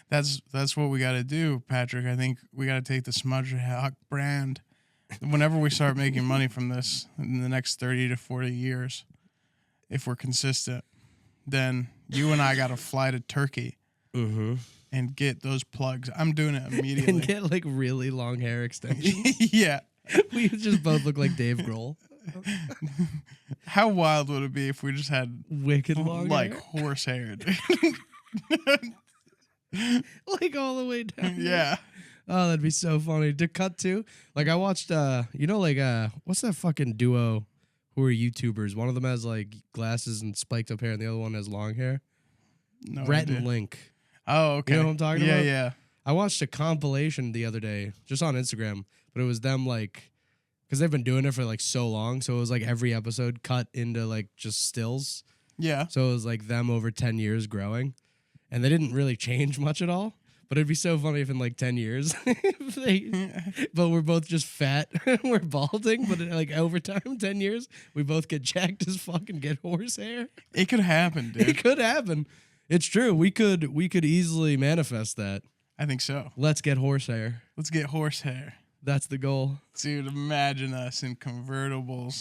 That's what we got to do, Patrick. I think we got to take the SmudgeHawk brand. Whenever we start making money from this in the next 30 to 40 years, if we're consistent, then you and I got to fly to Turkey and get those plugs. I'm doing it immediately. And get like really long hair extensions. Yeah. We just both look like Dave Grohl. How wild would it be if we just had Wicked long like hair. horsehair, dude? Like all the way down. Yeah. Oh, that'd be so funny to cut to. Like I watched, what's that fucking duo who are YouTubers? One of them has like glasses and spiked up hair, and the other one has long hair. No Rhett idea. and Link. Oh, okay. You know what I'm talking about? Yeah. I watched a compilation the other day, just on Instagram, but it was them like, because they've been doing it for like so long, so it was like every episode cut into like just stills. Yeah. So it was like them over 10 years growing, and they didn't really change much at all. But it'd be so funny if in like 10 years, but we're both just fat, we're balding, but like over time, 10 years, we both get jacked as fuck and get horsehair. It could happen, dude. It could happen. It's true. We could easily manifest that. I think so. Let's get horsehair. Let's get horsehair. That's the goal. Dude, imagine us in convertibles.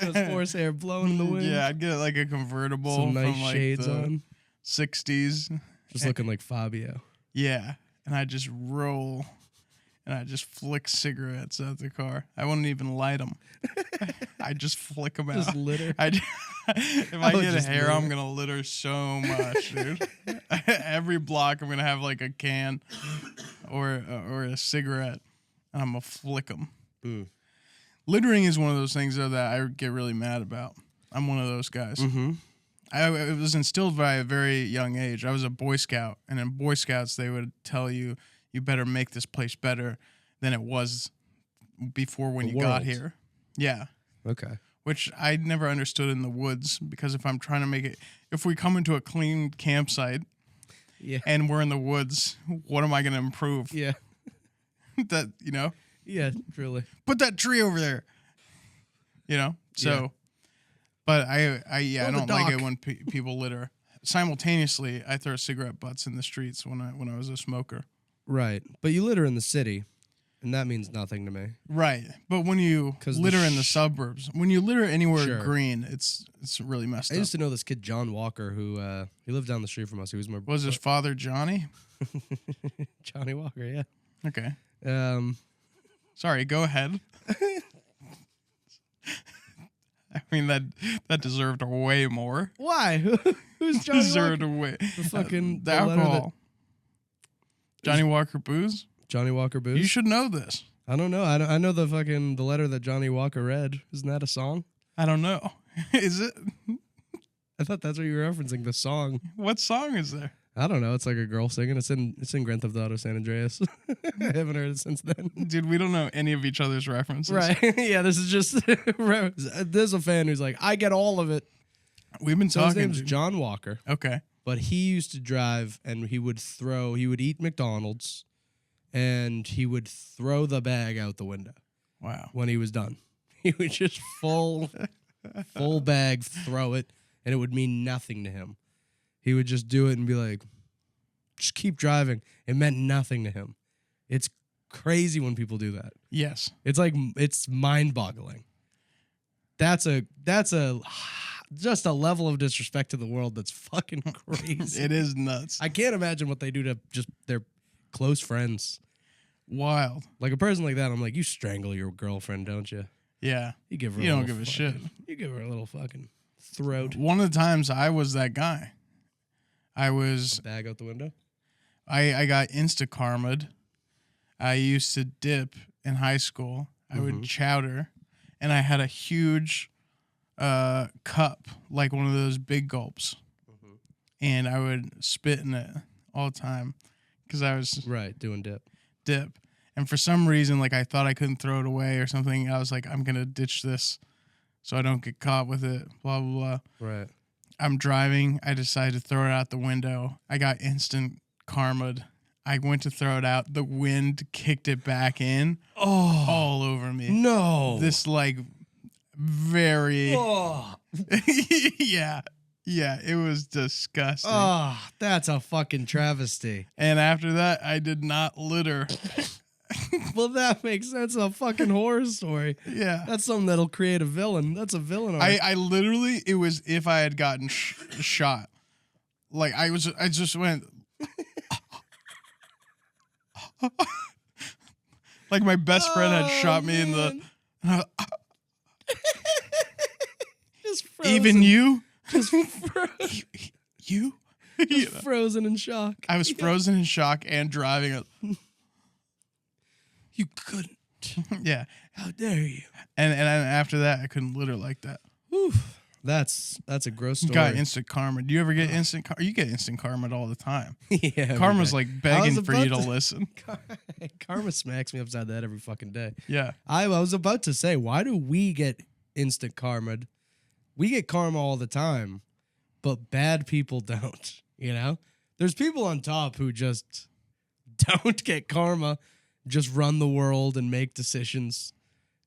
Just horsehair blowing in the wind. Yeah, I'd get like a convertible Some nice from like shades the on. 60s. Just looking like Fabio. Yeah, and I just roll, and I just flick cigarettes out the car. I wouldn't even light them. I just flick them out. Just litter. If I would get just hair, litter. I'm gonna litter so much, dude. Every block, I'm gonna have like a can or a cigarette, and I'm gonna flick them. Mm. Littering is one of those things though that I get really mad about. I'm one of those guys. Mm-hmm. It was instilled by a very young age. I was a Boy Scout, and in Boy Scouts, they would tell you, you better make this place better than it was before when you got here. Yeah. Okay. Which I never understood in the woods, because if I'm trying to make it, if we come into a clean campsite and we're in the woods, what am I going to improve? Yeah. That, Yeah, truly. put that tree over there, So, Yeah. but I Or the don't like dock. it when people litter. Simultaneously, I throw cigarette butts in the streets when I was a smoker. Right. But you litter in the city, and that means nothing to me. Right, but when you 'Cause the litter in the suburbs, when you litter anywhere Sure. green, it's really messed I up. used to know this kid, John Walker, who he lived down the street from us. He was my Was his father Johnny? Johnny Walker, yeah. Okay, Sorry, go ahead. I mean that deserved way more. why? Who's Johnny Deserved Walker? way. The fucking the letter alcohol. Johnny Walker booze. Johnny Walker booze. You should know this. I don't know. I know the letter that Johnny Walker read. Isn't that a song? I don't know. Is it? I thought that's what you were referencing. The song. What song is there? I don't know. It's like a girl singing. It's in Grand Theft Auto San Andreas. I haven't heard it since then. Dude, we don't know any of each other's references. Right. Yeah, this is just there's a fan who's like, I get all of it. We've been So his talking. name's John Walker, Okay. but he used to drive and he would eat McDonald's and he would throw the bag out the window Wow. when he was done. He would just full bag throw it, and it would mean nothing to him. He would just do it and be like, just keep driving. It meant nothing to him. It's crazy when people do that. Yes. It's like, it's mind-boggling. That's just a level of disrespect to the world that's fucking crazy. It is nuts. I can't imagine what they do to just their close friends. Wild. Like a person like that, I'm like, you strangle your girlfriend, don't you? Yeah. You give her. You a don't little give a fucking- shit. You give her a little fucking throat. One of the times I was that guy. Bag out the window. I got insta-karma'd. I used to dip in high school. I would chowder, and I had a huge cup, like one of those big gulps, and I would spit in it all the time because I was Right, doing dip. And for some reason, like I thought I couldn't throw it away or something. I was like, I'm going to ditch this so I don't get caught with it, blah, blah, blah. Right. I'm driving. I decided to throw it out the window. I got instant karma'd. I went to throw it out. The wind kicked it back in all over me. No. This like very Oh. yeah. Yeah, it was disgusting. Oh, that's a fucking travesty. And after that, I did not litter. Well, that makes sense. A fucking horror story. Yeah. That's something that'll create a villain. That's a villain arc. I literally, it was if I had gotten shot. Like, I just went. Like, my best friend had shot me in the. Just frozen. Even you? Just frozen. You? Just frozen in shock. I was frozen in shock and driving it. You couldn't. Yeah. How dare you? And after that, I couldn't litter like that. Whew. That's a gross story. Got instant karma. Do you ever get instant karma? You get instant karma all the time. Yeah. Karma's like begging for you to listen. Karma smacks me upside the head every fucking day. Yeah. I was about to say, why do we get instant karma? We get karma all the time, but bad people don't, you know? There's people on top who just don't get karma, just run the world and make decisions,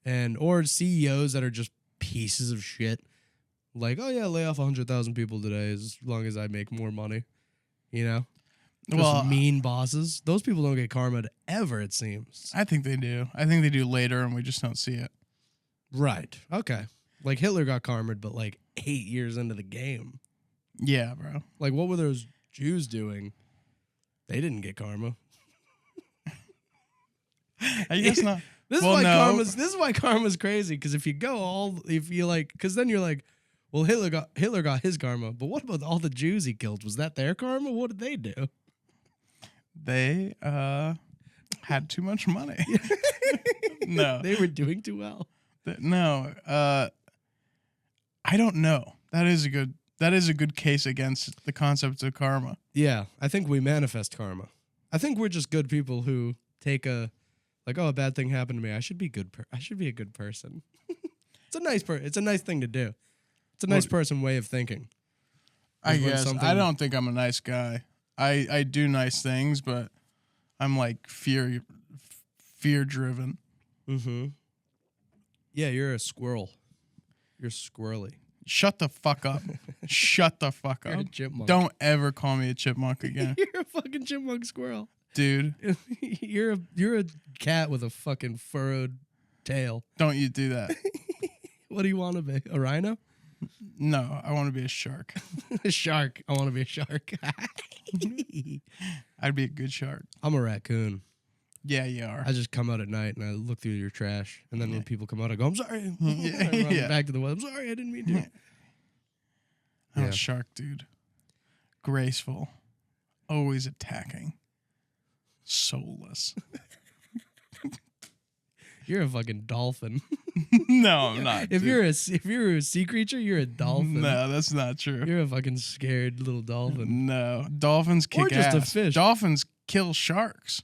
or CEOs that are just pieces of shit. Like, oh yeah, lay off 100,000 people today as long as I make more money, you know? Just mean bosses. Those people don't get karma ever, it seems. I think they do. I think they do later and we just don't see it. Right. Okay. Like Hitler got karma, but like 8 years into the game. Yeah, bro. Like, what were those Jews doing? They didn't get karma. I guess not. This is why karma's crazy. Because if you like, because then you're like, well, Hitler got his karma, but what about all the Jews he killed? Was that their karma? What did they do? They had too much money. No, they were doing too well. No, I don't know. That is a good case against the concept of karma. Yeah, I think we manifest karma. I think we're just good people who take a bad thing happened to me. I should be good. I should be a good person. It's a nice thing to do. It's a nice person way of thinking. I guess. I don't think I'm a nice guy. I do nice things, but I'm like fear driven. Mm-hmm. Yeah, you're a squirrel. You're squirrely. Shut the fuck up. Shut the fuck You're up. a chipmunk. Don't ever call me a chipmunk again. You're a fucking chipmunk squirrel. Dude. You're a cat with a fucking furrowed tail. Don't you do that. What do you want to be? A rhino? No, I want to be a shark. A shark. I want to be a shark. I'd be a good shark. I'm a raccoon. Yeah, you are. I just come out at night and I look through your trash. And then when people come out, I go, I'm sorry. Yeah. I run back to the well. I'm sorry. I didn't mean to. I'm a shark, dude. Graceful. Always attacking. Soulless. You're a fucking dolphin. No, I'm not. If you're a sea creature, you're a dolphin. No, that's not true. You're a fucking scared little dolphin. No, dolphins kick Or just ass. a fish. Dolphins kill sharks.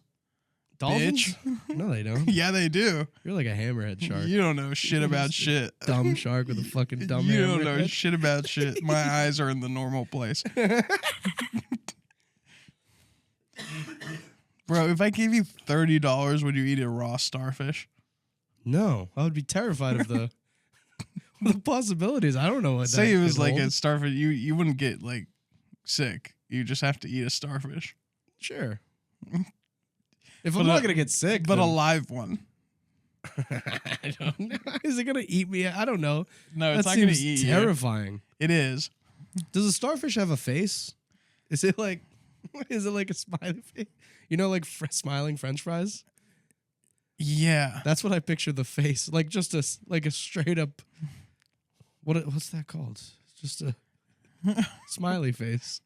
Dolphins? Bitch. No, they don't. Yeah, they do. You're like a hammerhead shark. You don't know shit about shit. Dumb shark with a fucking dumb You don't know hammerhead. shit about shit. My eyes are in the normal place. Bro, if I gave you $30, would you eat a raw starfish? No, I would be terrified of the possibilities. I don't know what. Say that it was could like hold. a starfish. You wouldn't get like sick. You just have to eat a starfish. Sure. If But I'm not gonna get sick, But a then live one. I don't know. Is it gonna eat me? I don't know. No, it's That not going to seems eat you. terrifying. It is. Does a starfish have a face? Is it like a smiley face? You know, like smiling French fries. Yeah. That's what I picture the face, like just a straight up. What's that called? Just a smiley face.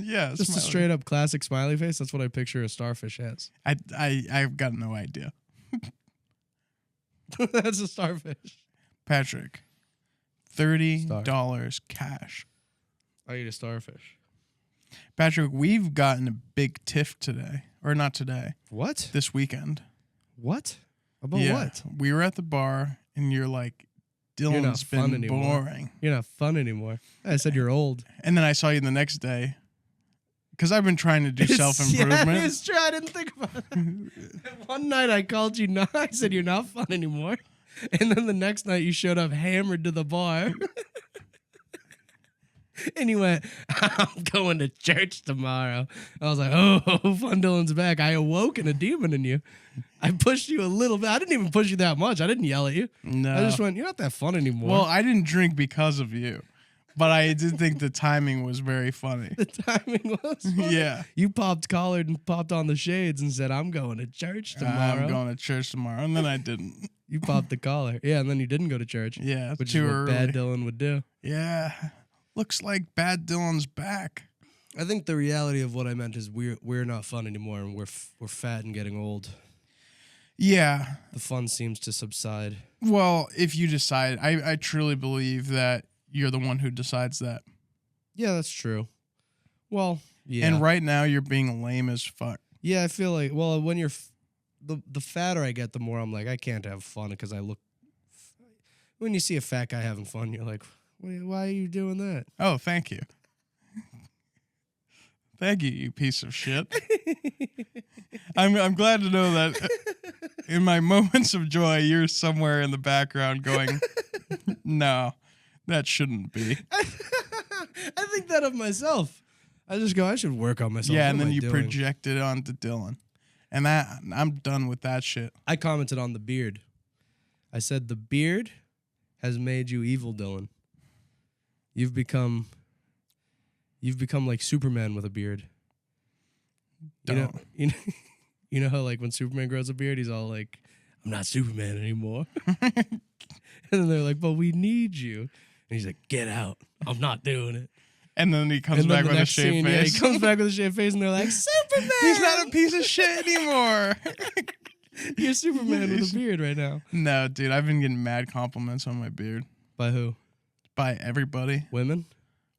Yeah. Just a straight up classic smiley face. That's what I picture a starfish as. I've got no idea. That's a starfish. Patrick, $30 cash. I eat a starfish. Patrick, we've gotten a big tiff today. Or not today. What? This weekend. What? About Yeah. what? We were at the bar and you're like, You're not Dylan's fun been anymore. boring. You're not fun anymore. I said you're old. And then I saw you the next day. Because I've been trying to do self-improvement. Yeah, it's true. I didn't think about it. One night I called you. I said you're not fun anymore. And then the next night you showed up hammered to the bar. And he went, I'm going to church tomorrow. I was like, oh, Fun Dylan's back. I awoke in a demon in you. I pushed you a little bit. I didn't even push you that much. I didn't yell at you. No. I just went, you're not that fun anymore. Well, I didn't drink because of you, but I did think the timing was very funny. The timing was funny. Yeah. You popped collared and popped on the shades and said, I'm going to church tomorrow. I'm going to church tomorrow, and then I didn't. You popped the collar. Yeah, and then you didn't go to church. Yeah, Which too is what early. Bad Dylan would do. Yeah. Looks like Bad Dylan's back. I think the reality of what I meant is we're not fun anymore, and we're fat and getting old. Yeah. The fun seems to subside. Well, if you decide, I truly believe that you're the one who decides that. Yeah, that's true. Well, yeah. And right now, you're being lame as fuck. Yeah, I feel like, well, when you're, the fatter I get, the more I'm like, I can't have fun because I look, when you see a fat guy having fun, you're like, why are you doing that? Oh, thank you. Thank you, you piece of shit. I'm glad to know that in my moments of joy, you're somewhere in the background going, no, that shouldn't be. I think that of myself. I just go, I should work on myself. Yeah, What and am then I you doing? project it onto Dylan. And that I'm done with that shit. I commented on the beard. I said, the beard has made you evil, Dylan. You've become like Superman with a beard. Don't. You know how like when Superman grows a beard, he's all like, I'm not Superman anymore. And then they're like, but we need you. And he's like, get out. I'm not doing it. And then he comes And then back the with a next shaved scene, face. Yeah, he comes back with a shaved face and they're like, Superman! He's not a piece of shit anymore. You're Superman with a beard right now. No, dude, I've been getting mad compliments on my beard. By who? By everybody. Women?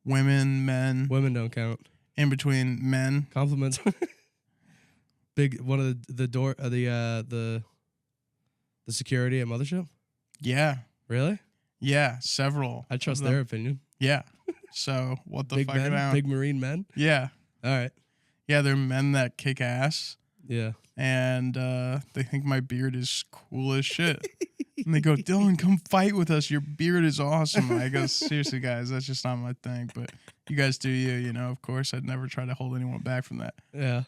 Women, men, Women don't count. in between men. Compliments. Big one of the security at Mothership? Yeah. Really? Yeah, several. I trust of them. their opinion. Yeah. So, what the Big fuck men, now? big marine men. Yeah. All right. Yeah, they're men that kick ass. Yeah. And they think my beard is cool as shit. And they go, Dylan, come fight with us. Your beard is awesome. And I go, seriously, guys, that's just not my thing. But you guys do you know, of course. I'd never try to hold anyone back from that. Yeah.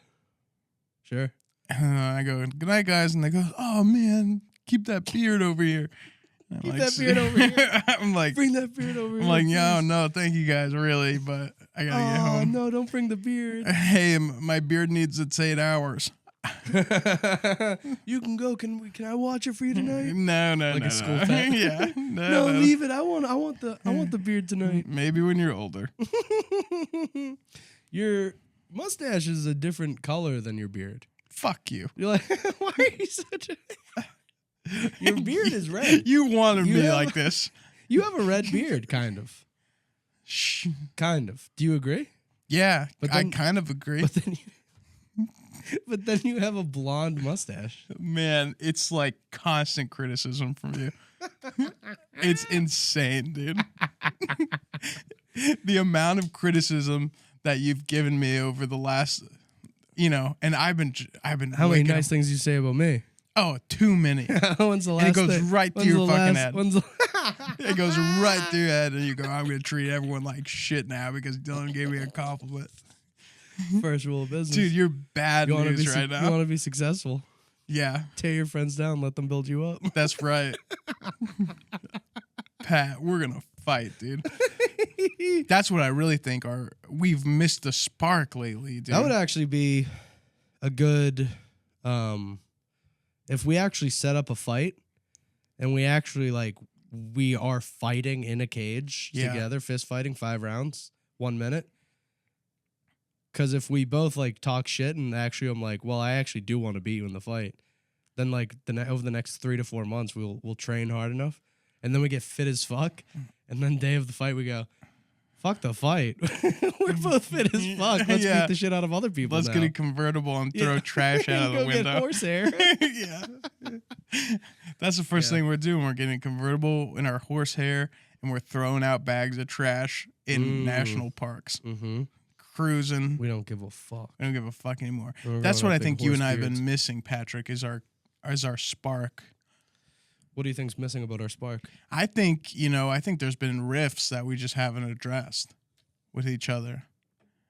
Sure. And I go, good night, guys. And they go, oh, man, keep that beard over here. And I'm Keep like, that beard over here. I'm like, Bring that beard over here. I'm like, yo, please. no, thank you guys, really. But I got to get Oh, home. no, don't bring the beard. Hey, my beard needs its 8 hours. You can go. Can I watch it for you tonight? No, Like no, a school no. pet? Yeah. No, No. leave it. I want the beard tonight. Maybe when you're older. Your mustache is a different color than your beard. Fuck you. You're like, why are you such a... Your beard is red. You wanted You me have- like this. You have a red beard, kind of. Shh. Kind of. Do you agree? Yeah, But I then- kind of agree. But then you have a blonde mustache. Man, it's like constant criticism from you. It's insane, dude. The amount of criticism that you've given me over the last, and I've been How many waking nice up- things you say about me? Oh, too many. When's the last And it goes thing- right through when's your the fucking last- head. when's the- It goes right through your head, and you go, I'm going to treat everyone like shit now because Dylan gave me a compliment. First rule of business. Dude, you're bad you wanna news be right You now. want to be successful. Yeah, Tear your friends down. Let them build you up. that's right. Pat, we're going to fight, dude. That's what I really think we've missed the spark lately, dude. That would actually be a good, if we actually set up a fight and we actually we are fighting in a cage Yeah. together, fist fighting 5 rounds, 1 minute. Because if we both talk shit and actually I'm like, well, I actually do want to beat you in the fight, then over the next 3 to 4 months we'll train hard enough, and then we get fit as fuck, and then day of the fight we go, fuck the fight, we're both fit as fuck. Let's Yeah. beat the shit out of other people. Let's now. get a convertible and throw Yeah. trash out of the Go window. Get horsehair. Yeah. That's the first Yeah. thing we're doing. We're getting a convertible in our horsehair, and we're throwing out bags of trash in national parks. Mm-hmm. Cruising. We don't give a fuck. I don't give a fuck anymore. We're That's going what I with big think you and I have horse been beards. missing, Patrick, is our spark. What do you think's missing about our spark? I think there's been rifts that we just haven't addressed. with each other.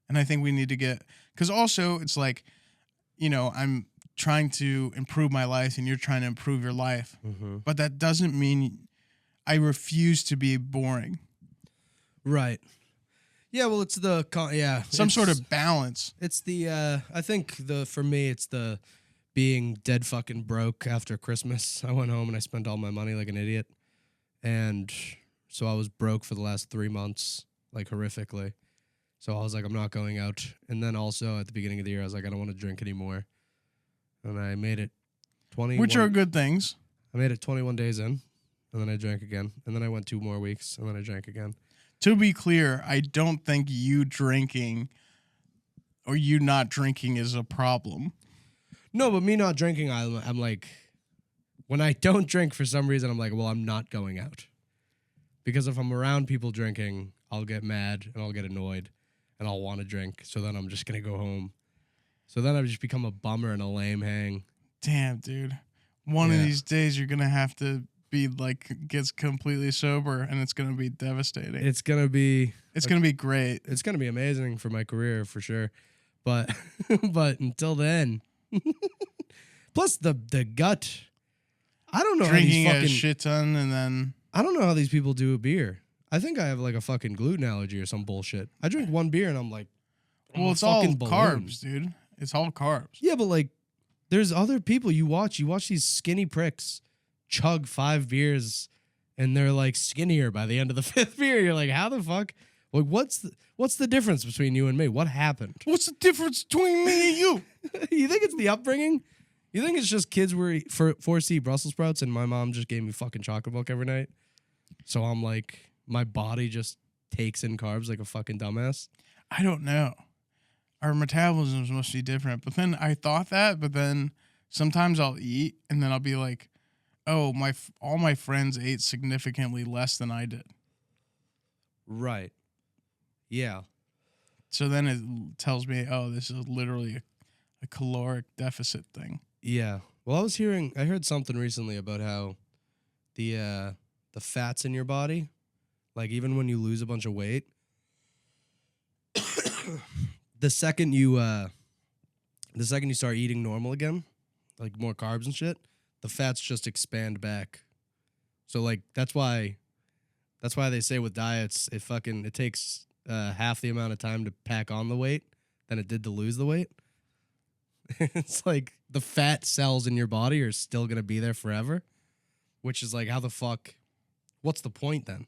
And I think we need to get, because also it's like, I'm trying to improve my life and you're trying to improve your life. Mm-hmm. But that doesn't mean I refuse to be boring. Right. Yeah, well, it's Some sort of balance. It's the, I think for me, it's the being dead fucking broke after Christmas. I went home and I spent all my money like an idiot. And so I was broke for the last 3 months, like horrifically. So I was like, I'm not going out. And then also at the beginning of the year, I was like, I don't want to drink anymore. And I made it 21. Which are good things. I made it 21 days in, and then I drank again. And then I went 2 more weeks, and then I drank again. To be clear, I don't think you drinking or you not drinking is a problem. No, but me not drinking, I'm like, when I don't drink for some reason, I'm like, well, I'm not going out. Because if I'm around people drinking, I'll get mad and I'll get annoyed and I'll want to drink. So then I'm just going to go home. So then I've just become a bummer and a lame hang. Damn, dude. One of these days you're going to have to be like, gets completely sober and it's going to be devastating. It's going to be great. It's going to be amazing for my career for sure. But until then, plus the gut, I don't know drinking how these a shit ton and then I don't know how these people do a beer. I think I have like a fucking gluten allergy or some bullshit. I drink one beer and I'm like, well, it's all carbs, dude. It's all carbs. Yeah, but like, there's other people you watch these skinny pricks chug 5 beers and they're like skinnier by the end of the 5th beer. You're like, how the fuck? Like, what's the difference between you and me? What happened? What's the difference between me and you? You think it's the upbringing? You think it's just kids were 4C Brussels sprouts and my mom just gave me fucking chocolate milk every night? So I'm like, my body just takes in carbs like a fucking dumbass? I don't know. Our metabolisms must be different. But then I thought that, but then sometimes I'll eat and then I'll be like, oh, all my friends ate significantly less than I did. Right. Yeah. So then it tells me, oh, this is literally a caloric deficit thing. Yeah. Well, I heard something recently about how the fats in your body, like even when you lose a bunch of weight, the second you start eating normal again, like more carbs and shit, the fats just expand back. So like that's why they say with diets it takes half the amount of time to pack on the weight than it did to lose the weight. It's like the fat cells in your body are still gonna be there forever, which is like, how the fuck? What's the point then?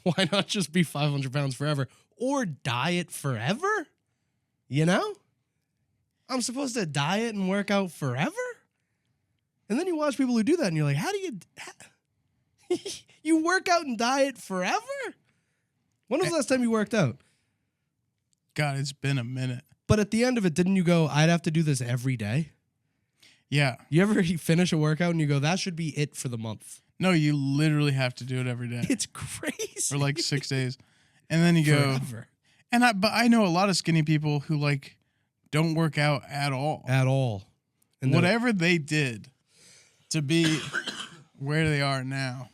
Why not just be 500 pounds forever or diet forever? You know? I'm supposed to diet and work out forever? And then you watch people who do that and you're like, how do you... You work out and diet forever? When was the last time you worked out? God, it's been a minute. But at the end of it, didn't you go, I'd have to do this every day? Yeah. You ever finish a workout and you go, that should be it for the month? No, you literally have to do it every day. It's crazy. For like 6 days. And then you go... Forever. But I know a lot of skinny people who like don't work out at all. At all. And whatever they did to be where they are now.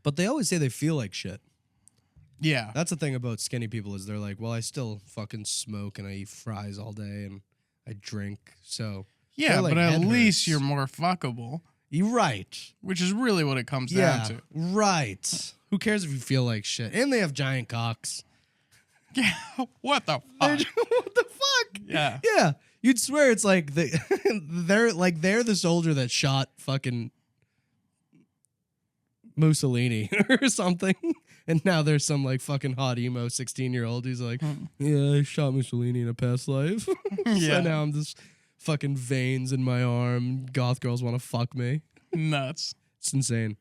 But they always say they feel like shit. Yeah. That's the thing about skinny people is they're like, well, I still fucking smoke and I eat fries all day and I drink. So yeah, like, but at least hurts. you're more fuckable. You're right. Which is really what it comes down to. Right. Who cares if you feel like shit? And they have giant cocks. Yeah, what the fuck? What the fuck? Yeah. Yeah. You'd swear it's like they're the soldier that shot fucking Mussolini or something. And now there's some like fucking hot emo 16-year-old who's like, yeah, I shot Mussolini in a past life. Yeah. So now I'm just fucking veins in my arm. Goth girls want to fuck me. Nuts. It's insane.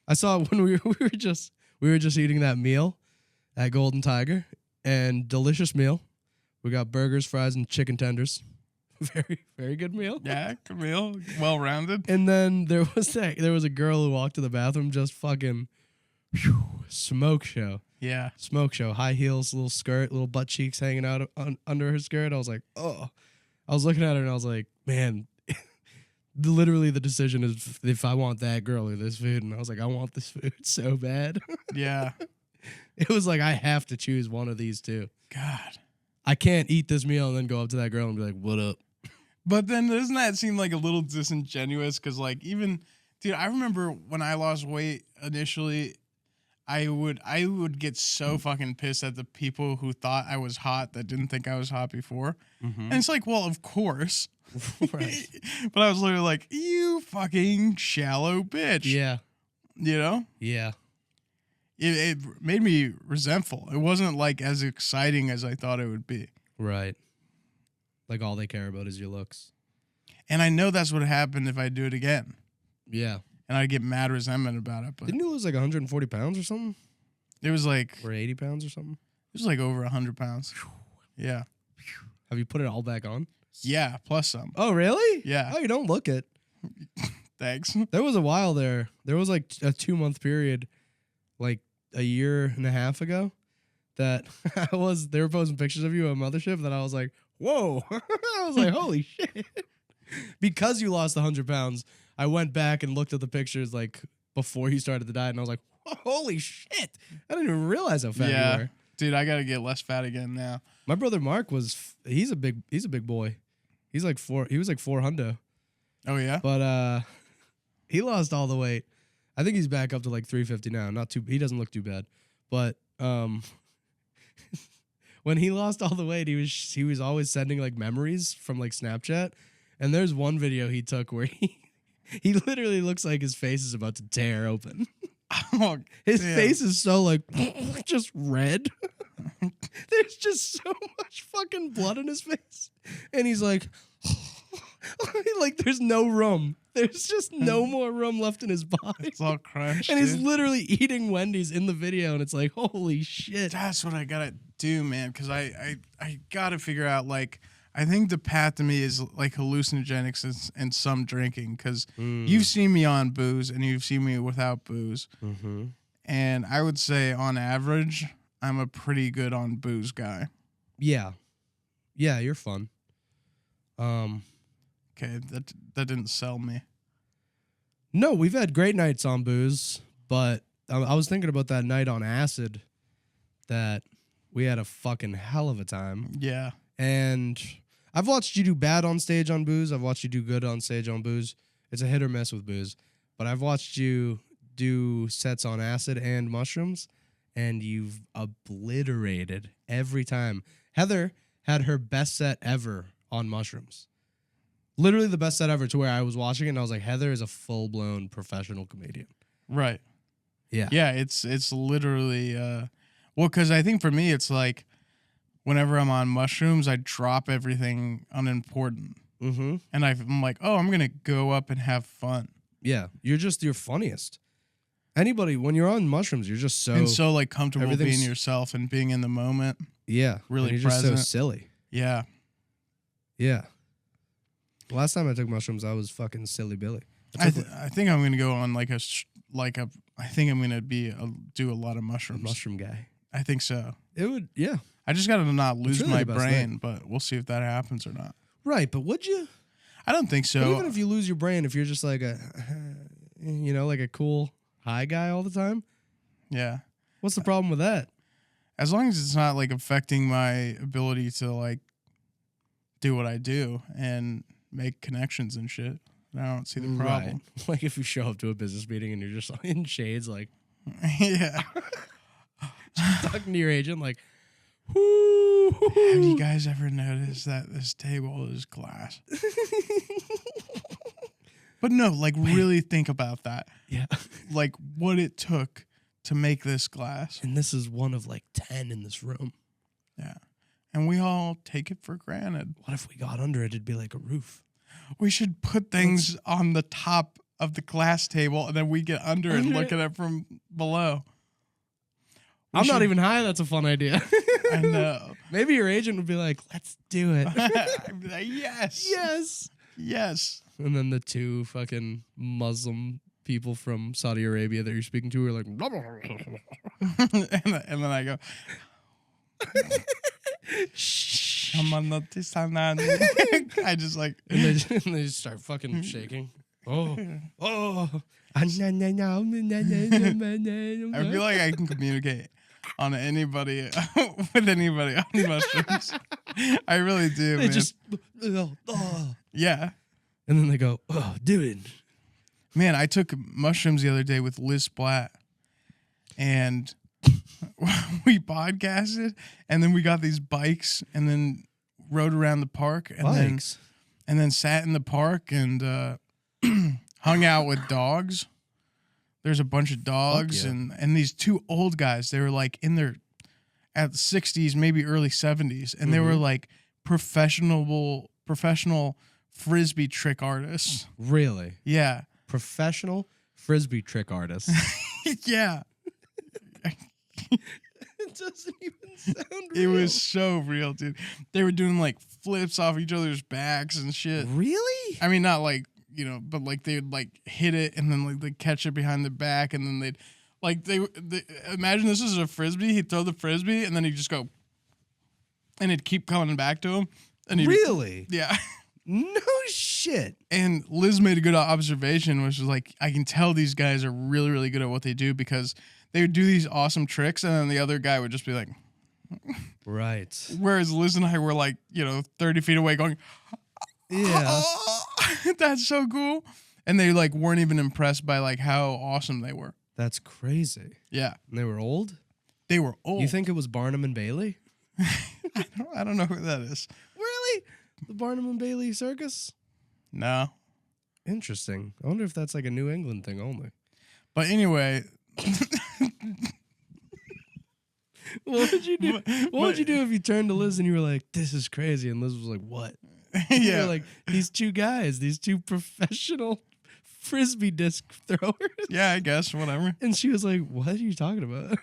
I saw when we were just eating that meal at Golden Tiger, and delicious meal. We got burgers, fries, and chicken tenders. Very, very good meal. Yeah, good meal. Well rounded. And then there was a girl who walked to the bathroom, just fucking smoke show. Yeah. Smoke show. High heels, little skirt, little butt cheeks hanging out under her skirt. I was like, oh. I was looking at her and I was like, man, literally the decision is if I want that girl or this food. And I was like, I want this food so bad. Yeah. It was like, I have to choose one of these two. God. I can't eat this meal and then go up to that girl and be like, what up? But then doesn't that seem like a little disingenuous? Because like even, dude, I remember when I lost weight initially, I would get so fucking pissed at the people who thought I was hot that didn't think I was hot before. And it's like, well, of course. Right. But I was literally like, you fucking shallow bitch. Yeah. You know? Yeah. It made me resentful. It wasn't like as exciting as I thought it would be. Right. Like all they care about is your looks. And I know that's what happened if I do it again. Yeah. And I'd get mad resentment about it. But Didn't you lose like 140 pounds or something? it was like Or 80 pounds or something? over 100 pounds. Yeah. Have you put it all back on? Yeah, plus some. Oh, really? Yeah. Oh, you don't look it. Thanks. There was a while there. There was like a 2-month period, like a year and a half ago, that they were posting pictures of you on Mothership that I was like, whoa. I was like, holy shit. Because you lost 100 pounds, I went back and looked at the pictures like before you started the diet, and I was like, holy shit. I didn't even realize how fat you were. Dude, I got to get less fat again now. My brother Mark he's a big boy. He was like 400. Oh, yeah? But he lost all the weight. I think he's back up to like 350 now. He doesn't look too bad. But when he lost all the weight, he was always sending like memories from like Snapchat. And there's one video he took where he literally looks like his face is about to tear open. Oh, His damn. face is so like just red. There's just so much fucking blood in his face. And he's like, like there's no room. There's just no more room left in his body. It's all crunched. And he's dude. literally eating Wendy's in the video. And it's like, holy shit. That's what I got to do, man. Because I got to figure out, like, I think the path to me is like hallucinogenics and some drinking. Because you've seen me on booze and you've seen me without booze. Mm-hmm. And I would say on average, I'm a pretty good on booze guy. Yeah. Yeah, you're fun. Okay, that didn't sell me. No, we've had great nights on booze, but I was thinking about that night on acid that we had a fucking hell of a time. Yeah. And I've watched you do bad on stage on booze. I've watched you do good on stage on booze. It's a hit or miss with booze. But I've watched you do sets on acid and mushrooms, and you've obliterated every time. Heather had her best set ever on mushrooms. Literally the best set ever, to where I was watching it and I was like, Heather is a full-blown professional comedian. Right. Yeah. Yeah, it's literally, well, because I think for me, it's like whenever I'm on mushrooms, I drop everything unimportant. Mm-hmm. And I'm like, oh, I'm going to go up and have fun. Yeah. You're just your funniest. Anybody, when you're on mushrooms, you're just so... And so, like, comfortable being everything's- yourself and being in the moment. Yeah. Really and you're present. just so silly. Yeah. Yeah. The last time I took mushrooms, I was fucking silly Billy. I think I'm going to go on I think I'm going to do a lot of A mushrooms. mushroom guy. I think so. It would, yeah. I just got to not lose really my the best brain, but we'll see if that happens or not. Right, but would you? I don't think so. But even if you lose your brain, if you're just like like a cool high guy all the time, Yeah. what's the problem with that? As long as it's not like affecting my ability to like do what I do and make connections and shit, I don't see the problem. Right. Like if you show up to a business meeting and you're just in shades, like Yeah. talking to your agent, like, whoo. Have you guys ever noticed that this table is glass? But no, like really think about that. Yeah. Like what it took to make this glass. And this is one of like 10 in this room. Yeah. And we all take it for granted. What if we got under it? It'd be like a roof. We should put things on the top of the glass table and then we get under it and look at it from below. I'm not even high. That's a fun idea. I know. Maybe your agent would be like, let's do it. I'd be like, yes. Yes. Yes. And then the two fucking Muslim people from Saudi Arabia that you're speaking to are like, blah, blah, blah, blah. and then I go, shh. I just like, And they just start fucking shaking. Oh. I I feel like I can communicate on anybody with anybody on mushrooms. I really do. They man. just, oh. Yeah. And then they go, oh, dude. Man, I took mushrooms the other day with Liz Blatt, and we podcasted, and then we got these bikes, and then rode around the park, and Bikes? then sat in the park and hung out with dogs. There's a bunch of dogs, yeah. and these two old guys. They were like in their at the 60s, maybe early 70s, and they were like professional frisbee trick artists. Really? Yeah. Professional frisbee trick artists. Yeah. It doesn't even sound It real. was so real, dude. They were doing like flips off each other's backs and shit. Really? I mean, not like, but like they would like hit it and then like they'd catch it behind the back and then they'd like they imagine this is a frisbee. He'd throw the frisbee and then he'd just go and it'd keep coming back to him. And Really? Yeah. No shit. And Liz made a good observation, which was like, I can tell these guys are really, really good at what they do because they would do these awesome tricks and then the other guy would just be like, Right. whereas Liz and I were like, 30 feet away going, Yeah. oh, that's so cool. And they like weren't even impressed by like how awesome they were. That's crazy. Yeah. And they were old? They were old. You think it was Barnum and Bailey? I don't know who that is. Really? The Barnum and Bailey circus? No. Interesting. I wonder if that's like a New England thing only. But anyway. What would you do? What would you do if you turned to Liz and you were like, "This is crazy," and Liz was like, "What?" You were like, these two guys, these two professional frisbee disc throwers. Yeah, I guess, whatever. And she was like, "What are you talking about?"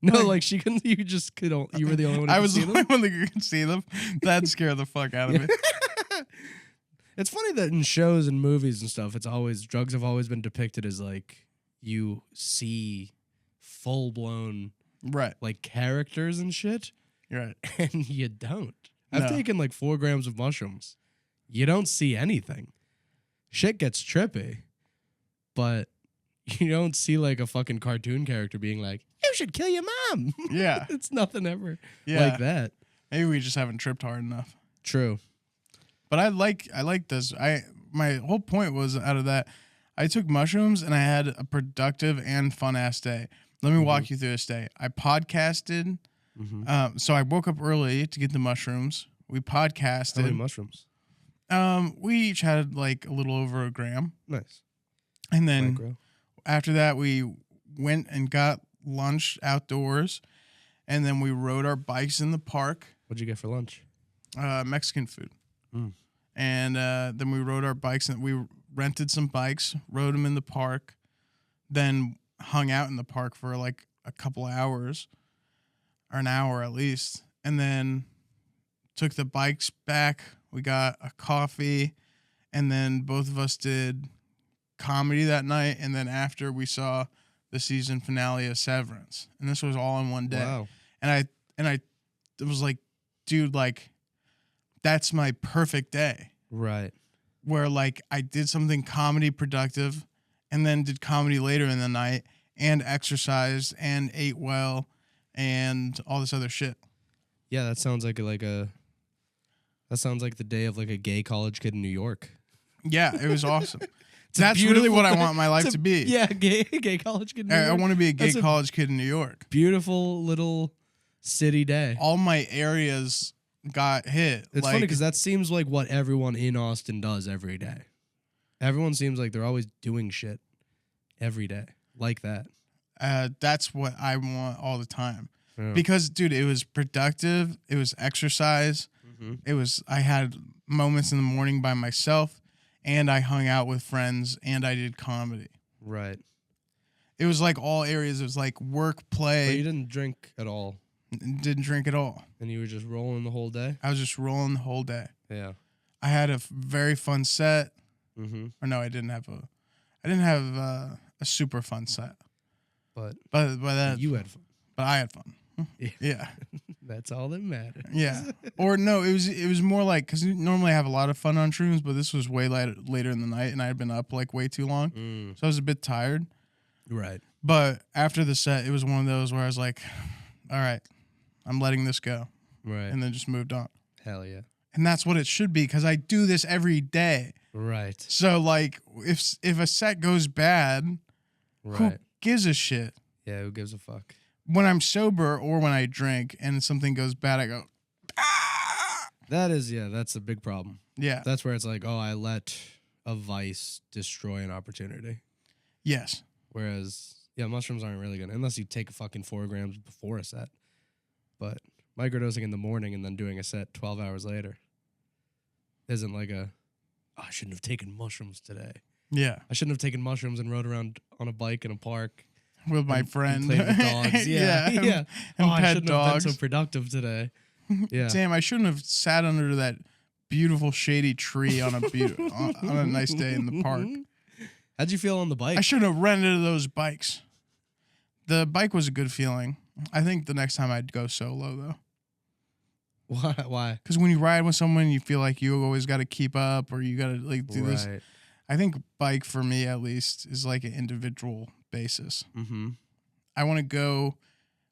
No, like she couldn't. You just could. You were the only one. I Who was could the see them? only one that could see them. That scared the fuck out of me. It's funny that in shows and movies and stuff, drugs have always been depicted as like you see full blown Right. like characters and shit, You're right. and you don't. I've No. taken like 4 grams of mushrooms. You don't see anything. Shit gets trippy, but you don't see like a fucking cartoon character being like, "You should kill your mom." Yeah. It's nothing ever Yeah. like that. Maybe we just haven't tripped hard enough. True. But I like this. My whole point was out of that, I took mushrooms and I had a productive and fun ass day. Let me walk you through this day. I podcasted. So I woke up early to get the mushrooms. We podcasted. How many mushrooms? We each had like a little over a gram. Nice. And then Micro. after that, we went and got lunch outdoors. And then we rode our bikes in the park. What'd you get for lunch? Mexican food. Mm. And then we rode our bikes and we rented some bikes, rode them in the park, then hung out in the park for like a couple hours or an hour at least. And then took the bikes back. We got a coffee and then both of us did comedy that night. And then after we saw the season finale of Severance. And this was all in one day. Wow. And I was like, dude, like, that's my perfect day. Right. Where like I did something comedy productive and then did comedy later in the night and exercised and ate well and all this other shit. Yeah, that sounds like that sounds like the day of like a gay college kid in New York. Yeah, it was awesome. That's really what I want my life to be. Yeah, gay college kid in New York. I want to be a gay That's college kid in New York. Beautiful little city day. All my areas got hit. It's funny because that seems like what everyone in Austin does every day. Everyone seems like they're always doing shit every day like that. That's what I want all the time. Yeah. Because, dude, it was productive. It was exercise. I had moments in the morning by myself, and I hung out with friends, and I did comedy. Right. It was like all areas. It was like work, But play. you didn't drink at all, Didn't drink at all. and you were just rolling the whole day. I was just rolling the whole day. Yeah. I had a very fun set. Mm-hmm. Or no, I didn't have a super fun set. But But that you had fun. but I had fun. Yeah. Yeah. That's all that matters. Yeah. Or no, it was more like, because normally I have a lot of fun on shrooms, but this was way later in the night, and I had been up like way too long, so I was a bit tired. Right. But after the set, it was one of those where I was like, all right, I'm letting this go. Right. And then just moved on. Hell yeah. And that's what it should be because I do this every day. Right. So, like, if a set goes bad, who gives a shit? Yeah, who gives a fuck? When I'm sober or when I drink and something goes bad, I go, ah! That's a big problem. Yeah. That's where it's like, oh, I let a vice destroy an opportunity. Yes. Whereas, yeah, mushrooms aren't really good unless you take a fucking 4 grams before a set. But microdosing in the morning and then doing a set 12 hours later isn't like I shouldn't have taken mushrooms today. Yeah. I shouldn't have taken mushrooms and rode around on a bike in a park. With my friend. And played with dogs. Yeah. yeah. And I pet shouldn't dogs. have been so productive today. Yeah. Damn, I shouldn't have sat under that beautiful shady tree on a nice day in the park. How'd you feel on the bike? I shouldn't have rented those bikes. The bike was a good feeling. I think the next time I'd go solo though. Why? Because when you ride with someone, you feel like you always got to keep up or you got to like do this. I think bike for me at least is like an individual basis. Mm-hmm. I want to go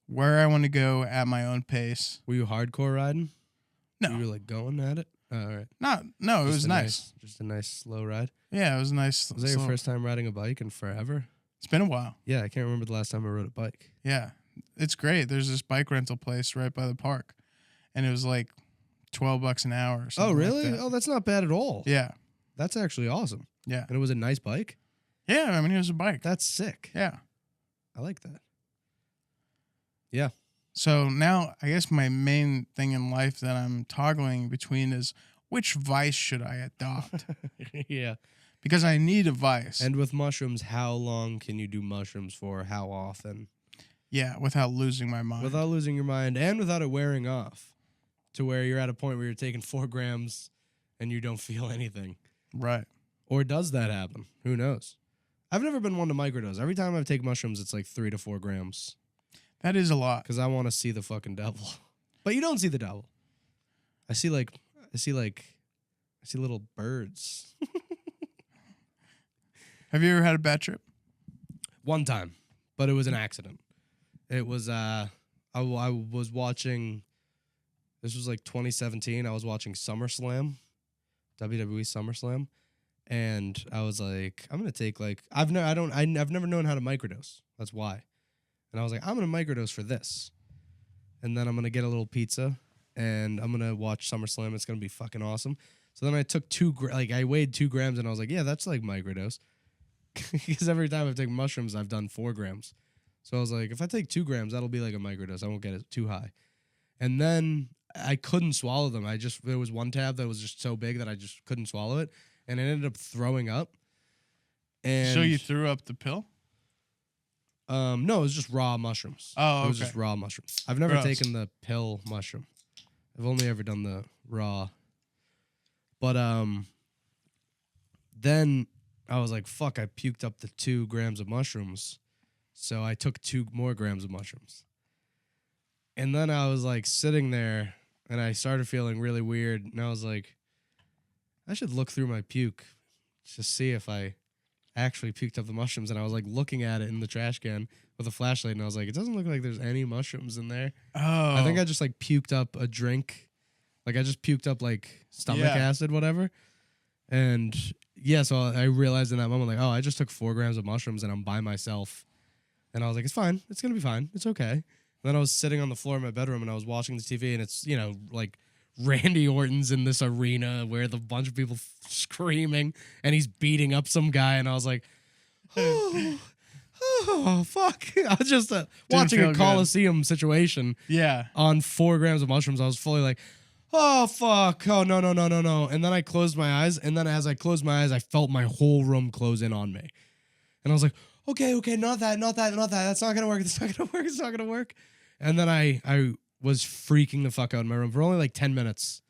where I want to go at my own pace. Were you hardcore riding? No. You were like going at it? Oh, all right. No, it was nice. Just a nice slow ride? Yeah, it was nice. Was that your first time riding a bike in forever? It's been a while. Yeah, I can't remember the last time I rode a bike. Yeah, it's great. There's this bike rental place right by the park. And it was like $12 an hour. Or something. Oh, really? Like that. Oh, that's not bad at all. Yeah. That's actually awesome. Yeah. And it was a nice bike? Yeah, I mean, it was a bike. That's sick. Yeah. I like that. Yeah. So now I guess my main thing in life that I'm toggling between is which vice should I adopt? Yeah. Because I need a vice. And with mushrooms, how long can you do mushrooms for? How often? Yeah, without losing my mind. Without losing your mind and without it wearing off to where you're at a point where you're taking 4 grams and you don't feel anything. Right. Or does that happen? Who knows? I've never been one to microdose. Every time I take mushrooms, it's like 3 to 4 grams. That is a lot. Because I want to see the fucking devil. But you don't see the devil. I see little birds. Have you ever had a bad trip? One time, but it was an accident. It was I was watching. This was like 2017. I was watching SummerSlam, WWE SummerSlam, and I was like, I'm gonna take like I've never known how to microdose. That's why. And I was like, I'm gonna microdose for this, and then I'm gonna get a little pizza, and I'm gonna watch SummerSlam. It's gonna be fucking awesome. So then I took I weighed 2 grams, and I was like, yeah, that's like microdose. Because every time I've taken mushrooms, I've done 4 grams. So I was like, if I take 2 grams, that'll be like a microdose. I won't get it too high. And then I couldn't swallow them. There was one tab that was just so big that I just couldn't swallow it. And I ended up throwing up. And So you threw up the pill? No, it was just raw mushrooms. Oh, okay. It was just raw mushrooms. I've never Gross. taken the pill mushroom. I've only ever done the raw. But then I was like, fuck, I puked up the 2 grams of mushrooms. So I took 2 more grams of mushrooms. And then I was like sitting there and I started feeling really weird. And I was like, I should look through my puke to see if I actually puked up the mushrooms. And I was like looking at it in the trash can with a flashlight. And I was like, it doesn't look like there's any mushrooms in there. Oh. I think I just like puked up a drink. Like I just puked up like stomach acid, whatever. And yeah, so I realized in that moment, like, oh, I just took 4 grams of mushrooms and I'm by myself. And I was like, it's fine. It's going to be fine. It's okay. And then I was sitting on the floor in my bedroom and I was watching the TV and it's, like Randy Orton's in this arena where the bunch of people screaming and he's beating up some guy. And I was like, oh fuck. I was just watching a Coliseum situation on 4 grams of mushrooms. I was fully like, oh, fuck. Oh, no. And then I closed my eyes. And then as I closed my eyes, I felt my whole room close in on me. And I was like, okay, not that. That's not going to work. It's not going to work. And then I was freaking the fuck out in my room for only like 10 minutes.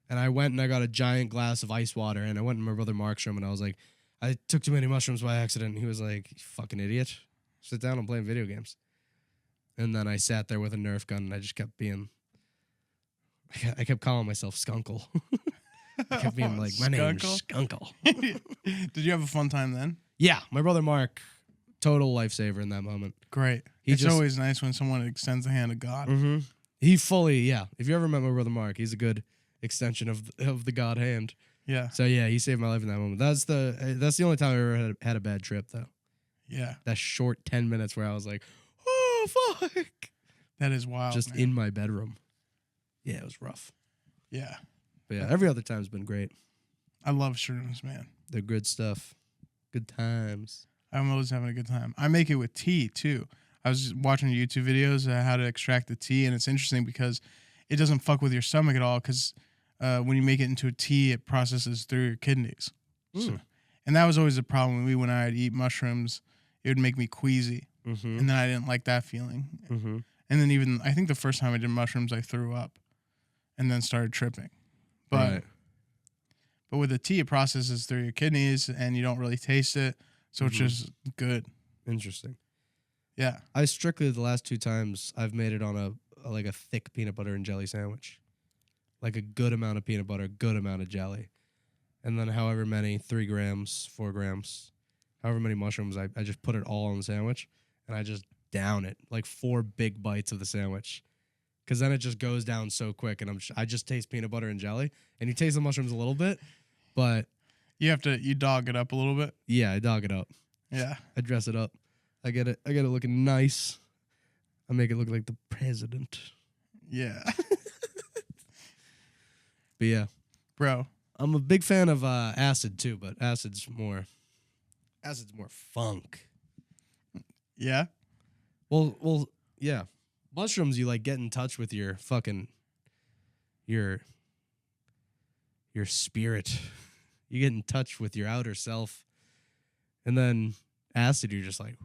And I went and I got a giant glass of ice water. And I went in my brother Mark's room and I was like, I took too many mushrooms by accident. And he was like, you fucking idiot. Sit down and play video games. And then I sat there with a Nerf gun and I just kept being... I kept calling myself Skunkle. I kept being like, my name's Skunkle. Did you have a fun time then? Yeah, my brother Mark Total lifesaver in that moment. Great. It's always nice when someone extends the hand of God. Mm-hmm. He fully, yeah. If you ever met my brother Mark, he's a good extension of the God hand. Yeah. So yeah, he saved my life in that moment. That's the only time I ever had a bad trip though. Yeah. That short 10 minutes where I was like, oh fuck. That is wild. Just man. in my bedroom. Yeah, it was rough. Yeah. But yeah, every other time's been great. I love shrooms, man. They're good stuff. Good times. I'm always having a good time. I make it with tea too. I was just watching YouTube videos of how to extract the tea, and it's interesting because it doesn't fuck with your stomach at all. Because when you make it into a tea, it processes through your kidneys. So, and that was always a problem with me when I'd eat mushrooms. It would make me queasy, and then I didn't like that feeling. And then even I think the first time I did mushrooms, I threw up, and then started tripping. But with the tea, it processes through your kidneys, and you don't really taste it. So it's just good. Interesting. Yeah. I strictly, the last 2 times, I've made it on a thick peanut butter and jelly sandwich. Like a good amount of peanut butter, good amount of jelly. And then however many, 3 grams, 4 grams, however many mushrooms, I just put it all on the sandwich. And I just down it. Like 4 big bites of the sandwich. Because then it just goes down so quick. And I just taste peanut butter and jelly. And you taste the mushrooms a little bit. But you dog it up a little bit. yeah, I dog it up. Yeah. I dress it up. I get it looking nice. I make it look like the president. Yeah. But yeah. Bro. I'm a big fan of acid too, but acid's more funk. Yeah. Well, yeah. Mushrooms, you like get in touch with your fucking your spirit. You get in touch with your outer self. And then acid, you're just like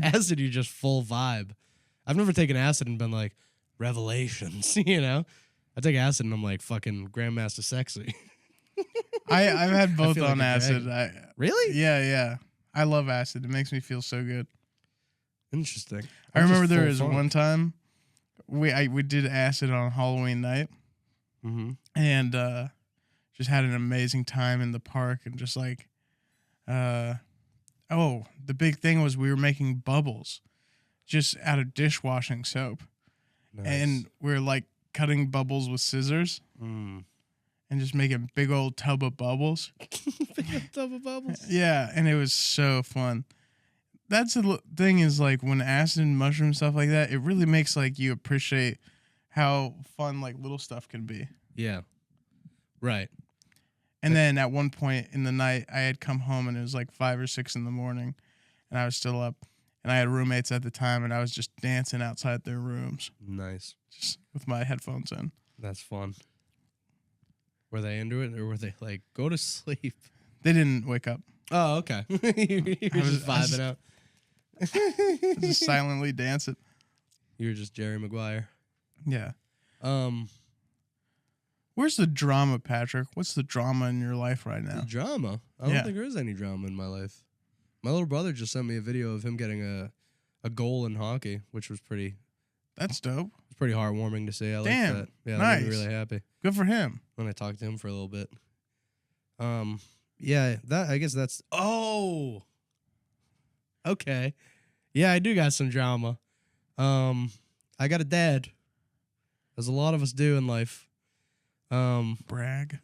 acid, you're just full vibe. I've never taken acid and been like revelations, you know? I take acid and I'm like fucking Grandmaster Sexy. I've had both feel on like a acid. Really? Yeah. I love acid. It makes me feel so good. Interesting. I remember there was one time we did acid on Halloween night, and just had an amazing time in the park and just like, the big thing was we were making bubbles, just out of dishwashing soap, and we were like cutting bubbles with scissors, and just making big old tub of bubbles. Big old tub of bubbles. Yeah, and it was so fun. That's the thing is like when acid and mushroom stuff like that, it really makes like you appreciate how fun like little stuff can be. Yeah. Right. And then at one point in the night, I had come home and it was like 5 or 6 in the morning, and I was still up, and I had roommates at the time, and I was just dancing outside their rooms. Nice. Just with my headphones in. That's fun. Were they into it, or were they like, go to sleep? They didn't wake up. Oh, okay. You were just vibing out. Just silently dancing. You were just Jerry Maguire. Yeah. Where's the drama, Patrick? What's the drama in your life right now? The drama? I don't think there is any drama in my life. My little brother just sent me a video of him getting a goal in hockey, which was pretty. That's dope. It's pretty heartwarming to see. I like that. Yeah, nice. that made me really happy. Good for him. When I talked to him for a little bit. Yeah, I guess that's. Oh. Okay. Yeah, I do got some drama. I got a dad. As a lot of us do in life. Brag.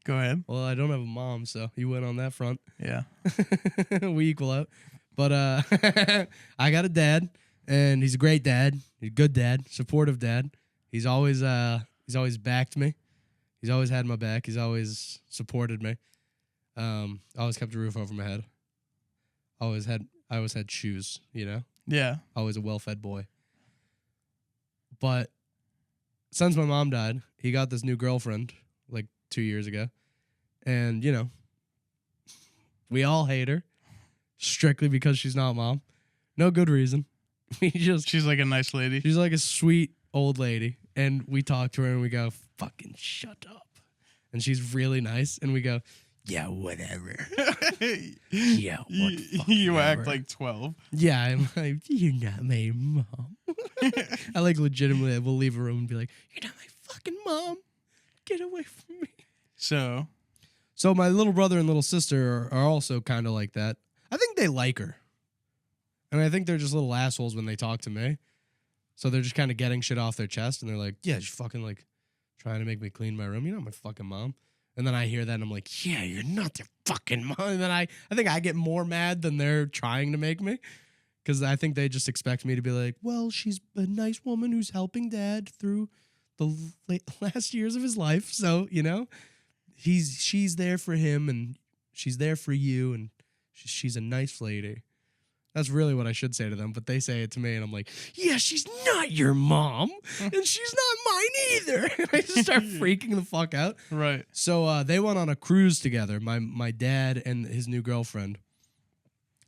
Go ahead. Well, I don't have a mom, so you went on that front. Yeah. We equal out. But I got a dad, and he's a great dad. He's a good dad, supportive dad. He's always backed me. He's always had my back. He's always supported me. Always kept a roof over my head. I always had shoes, you know? Yeah. Always a well-fed boy. But since my mom died, he got this new girlfriend like 2 years ago. And, you know, we all hate her strictly because she's not mom. No good reason. She's like a nice lady. She's like a sweet old lady. And we talk to her and we go, fucking shut up. And she's really nice. And we go, yeah, whatever. Yeah, what you ever. act like 12. Yeah, I'm like, you're not my mom. I like legitimately will leave a room and be like, you're not my fucking mom. Get away from me. So So my little brother and little sister are also kind of like that. I think they like her. And I think they're just little assholes when they talk to me. So they're just kind of getting shit off their chest. And they're like, yeah, she's fucking like trying to make me clean my room. You're not my fucking mom. And then I hear that and I'm like, yeah, you're not their fucking mom. And then I think I get more mad than they're trying to make me. Because I think they just expect me to be like, well, she's a nice woman who's helping dad through the last years of his life. So, you know, she's there for him and she's there for you. And she's a nice lady. That's really what I should say to them, but they say it to me, and I'm like, yeah, she's not your mom, and she's not mine either. And I just start freaking the fuck out. Right. So they went on a cruise together, my dad and his new girlfriend.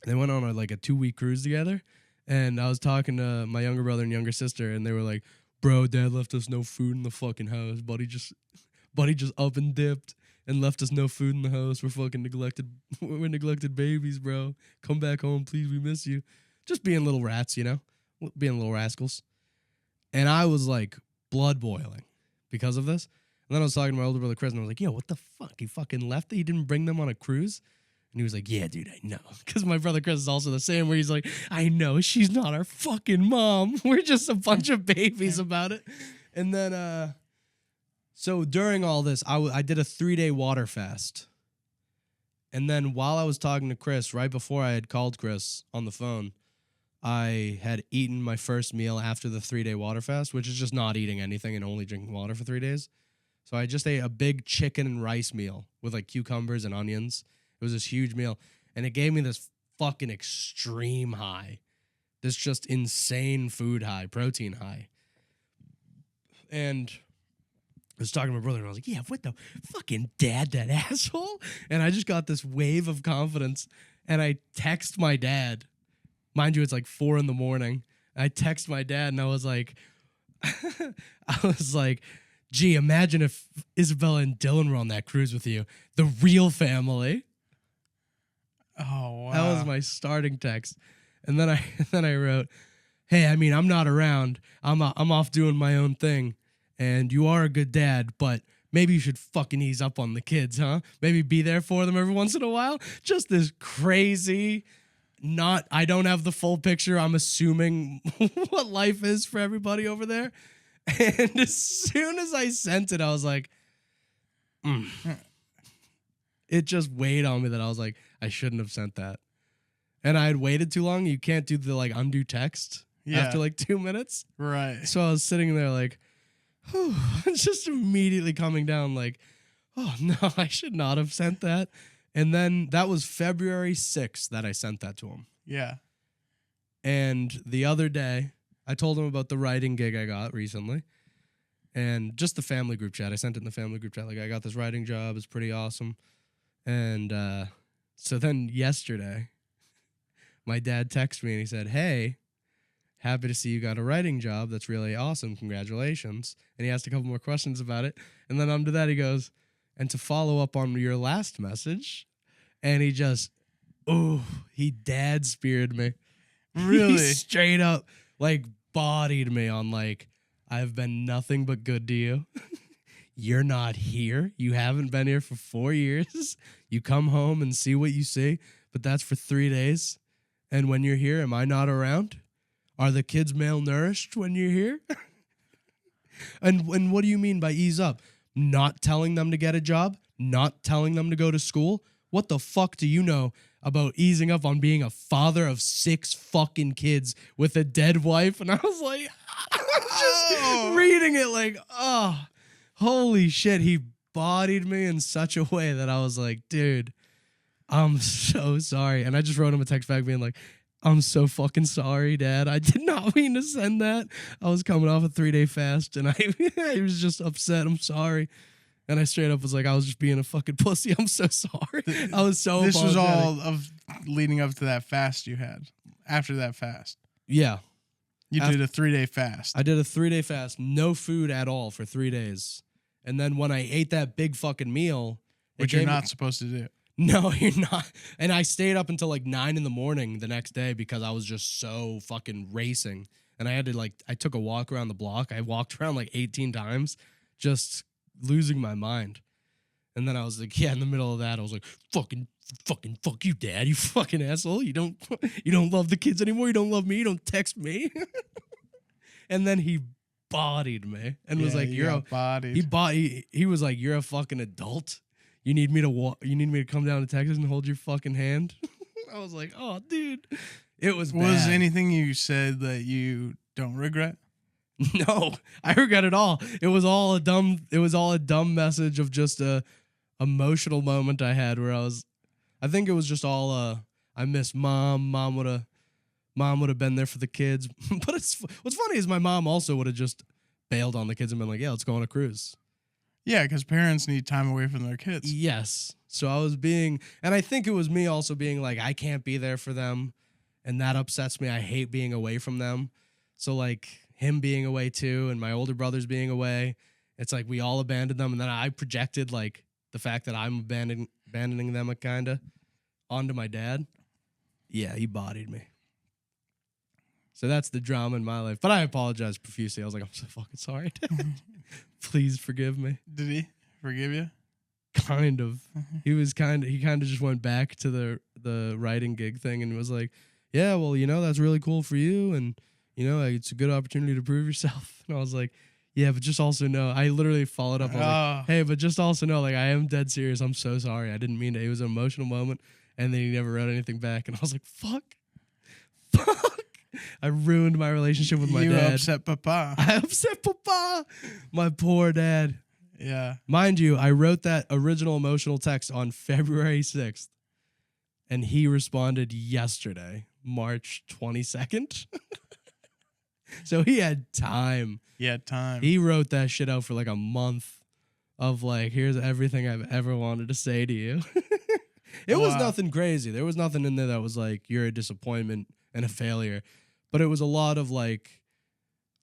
They went on a 2-week cruise together, and I was talking to my younger brother and younger sister, and they were like, bro, dad left us no food in the fucking house. Buddy just up and dipped. And left us no food in the house. We're fucking neglected. We're neglected babies, bro. Come back home, please. We miss you. Just being little rats, you know? Being little rascals. And I was like blood boiling because of this. And then I was talking to my older brother, Chris, and I was like, yo, what the fuck? He fucking left it? He didn't bring them on a cruise? And he was like, yeah, dude, I know. Because my brother Chris is also the same, where he's like, I know, she's not our fucking mom. We're just a bunch of babies about it. And then, so during all this, I did a 3-day water fast. And then while I was talking to Chris, right before I had called Chris on the phone, I had eaten my first meal after the 3-day water fast, which is just not eating anything and only drinking water for 3 days. So I just ate a big chicken and rice meal with like cucumbers and onions. It was this huge meal. And it gave me this fucking extreme high. This just insane food high, protein high. And I was talking to my brother, and I was like, yeah, what the fucking dad, that asshole? And I just got this wave of confidence, and I text my dad. Mind you, it's like 4 a.m. I text my dad, and I was like, gee, imagine if Isabella and Dylan were on that cruise with you. The real family. Oh, wow. That was my starting text. And then I wrote, hey, I mean, I'm not around. I'm off doing my own thing. And you are a good dad, but maybe you should fucking ease up on the kids, huh? Maybe be there for them every once in a while. Just this crazy, I don't have the full picture. I'm assuming what life is for everybody over there. And as soon as I sent it, I was like, It just weighed on me that I was like, I shouldn't have sent that. And I had waited too long. You can't do the undo text after 2 minutes. Right. So I was sitting there like, just immediately coming down like, oh no, I should not have sent that. And then that was February 6th that I sent that to him. Yeah. And the other day, I told him about the writing gig I got recently. And just the family group chat. I sent it in the family group chat. Like, I got this writing job. It's pretty awesome. And so then yesterday, my dad texted me and he said, hey, happy to see you got a writing job. That's really awesome. Congratulations. And he asked a couple more questions about it. And then under that, he goes, and to follow up on your last message. And he just, he dad speared me. Really? He straight up bodied me on I've been nothing but good to you. You're not here. You haven't been here for 4 years. You come home and see what you see, but that's for 3 days. And when you're here, am I not around? Are the kids malnourished when you're here? And what do you mean by ease up? Not telling them to get a job? Not telling them to go to school? What the fuck do you know about easing up on being a father of 6 fucking kids with a dead wife? And I was like, just reading it holy shit. He bodied me in such a way that I was like, dude, I'm so sorry. And I just wrote him a text back being like, I'm so fucking sorry, Dad. I did not mean to send that. I was coming off a 3-day fast, and I was just upset. I'm sorry. And I straight up was like, I was just being a fucking pussy. I'm so sorry. I was so This was apologetic. all of leading up to that fast you had. After that fast. Yeah. You did a 3-day fast. I did a 3-day fast, no food at all for 3 days. And then when I ate that big fucking meal. Which you're not supposed to do. No, you're not. And I stayed up until 9 in the morning the next day because I was just so fucking racing. And I had to I took a walk around the block. I walked around 18 times, just losing my mind. And then I was like, yeah, in the middle of that, I was like, fucking fuck you, Dad, you fucking asshole. You don't love the kids anymore. You don't love me. You don't text me. And then he bodied me and was like, you're a bodied. He was like, you're a fucking adult. You need me to come down to Texas and hold your fucking hand. I was like, oh, dude, it was bad. Was anything you said that you don't regret? No, I regret it all. It was all a dumb message of just a emotional moment I had where I think it was just all I miss mom. Mom would have been there for the kids. But what's funny is my mom also would have just bailed on the kids and been like, yeah, let's go on a cruise. Yeah, because parents need time away from their kids. Yes. So and I think it was me also being like, I can't be there for them. And that upsets me. I hate being away from them. So like him being away too and my older brothers being away, it's like we all abandoned them. And then I projected like the fact that I'm abandoning them kind of onto my dad. Yeah, he bodied me. So that's the drama in my life. But I apologize profusely. I was like, I'm so fucking sorry, Dad. Please forgive me. Did he forgive you? Kind of. He kind of just went back to the writing gig thing and was like, yeah, well, that's really cool for you. And, it's a good opportunity to prove yourself. And I was like, yeah, but just also know, I literally followed up. I was like, hey, but just also know, like, I am dead serious. I'm so sorry. I didn't mean it. It was an emotional moment. And then he never wrote anything back. And I was like, fuck. I ruined my relationship with my dad. You upset Papa. I upset Papa. My poor dad. Yeah. Mind you, I wrote that original emotional text on February 6th. And he responded yesterday, March 22nd. So he had time. He had time. He wrote that shit out for like a month of like, here's everything I've ever wanted to say to you. It was nothing crazy. There was nothing in there that was like, you're a disappointment and a failure. But it was a lot of like,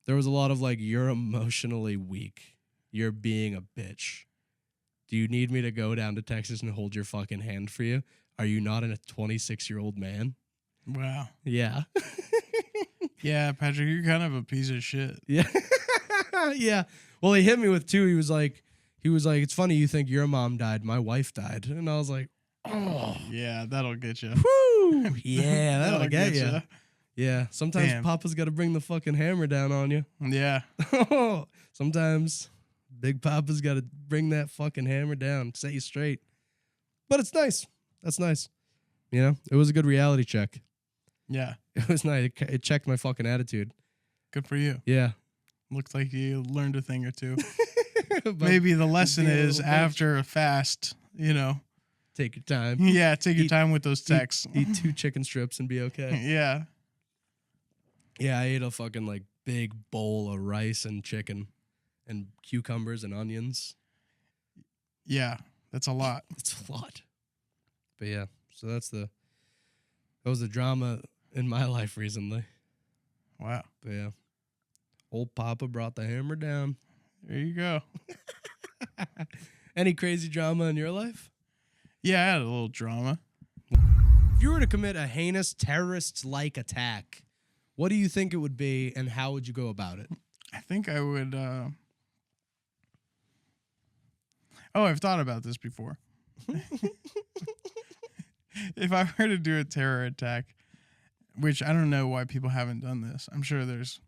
you're emotionally weak. You're being a bitch. Do you need me to go down to Texas and hold your fucking hand for you? Are you not a 26-year-old man? Wow. Yeah. Yeah, Patrick, you're kind of a piece of shit. Yeah. Yeah. Well, he hit me with two. He was like, it's funny you think your mom died. My wife died. And I was like, oh. Yeah, that'll get you. Woo. Yeah, that'll get you. Yeah. Sometimes Damn. Papa's got to bring the fucking hammer down on you. Yeah. Sometimes Big Papa's got to bring that fucking hammer down, set you straight. But it's nice. That's nice. It was a good reality check. Yeah. It was nice. It checked my fuking attitude. Good for you. Yeah. Looks like you learned a thing or two. Maybe the lesson is after a fast, take your time. Yeah, take your time with those texts. Eat 2 chicken strips and be okay. Yeah. Yeah, I ate a fucking like big bowl of rice and chicken and cucumbers and onions. Yeah, that's a lot. It's a lot. But yeah, so that was the drama in my life recently. Wow. But yeah. Old Papa brought the hammer down. There you go. Any crazy drama in your life? Yeah, I had a little drama. If you were to commit a heinous terrorist-like attack, what do you think it would be and how would you go about it? I think I would... I've thought about this before. If I were to do a terror attack, which I don't know why people haven't done this. I'm sure there's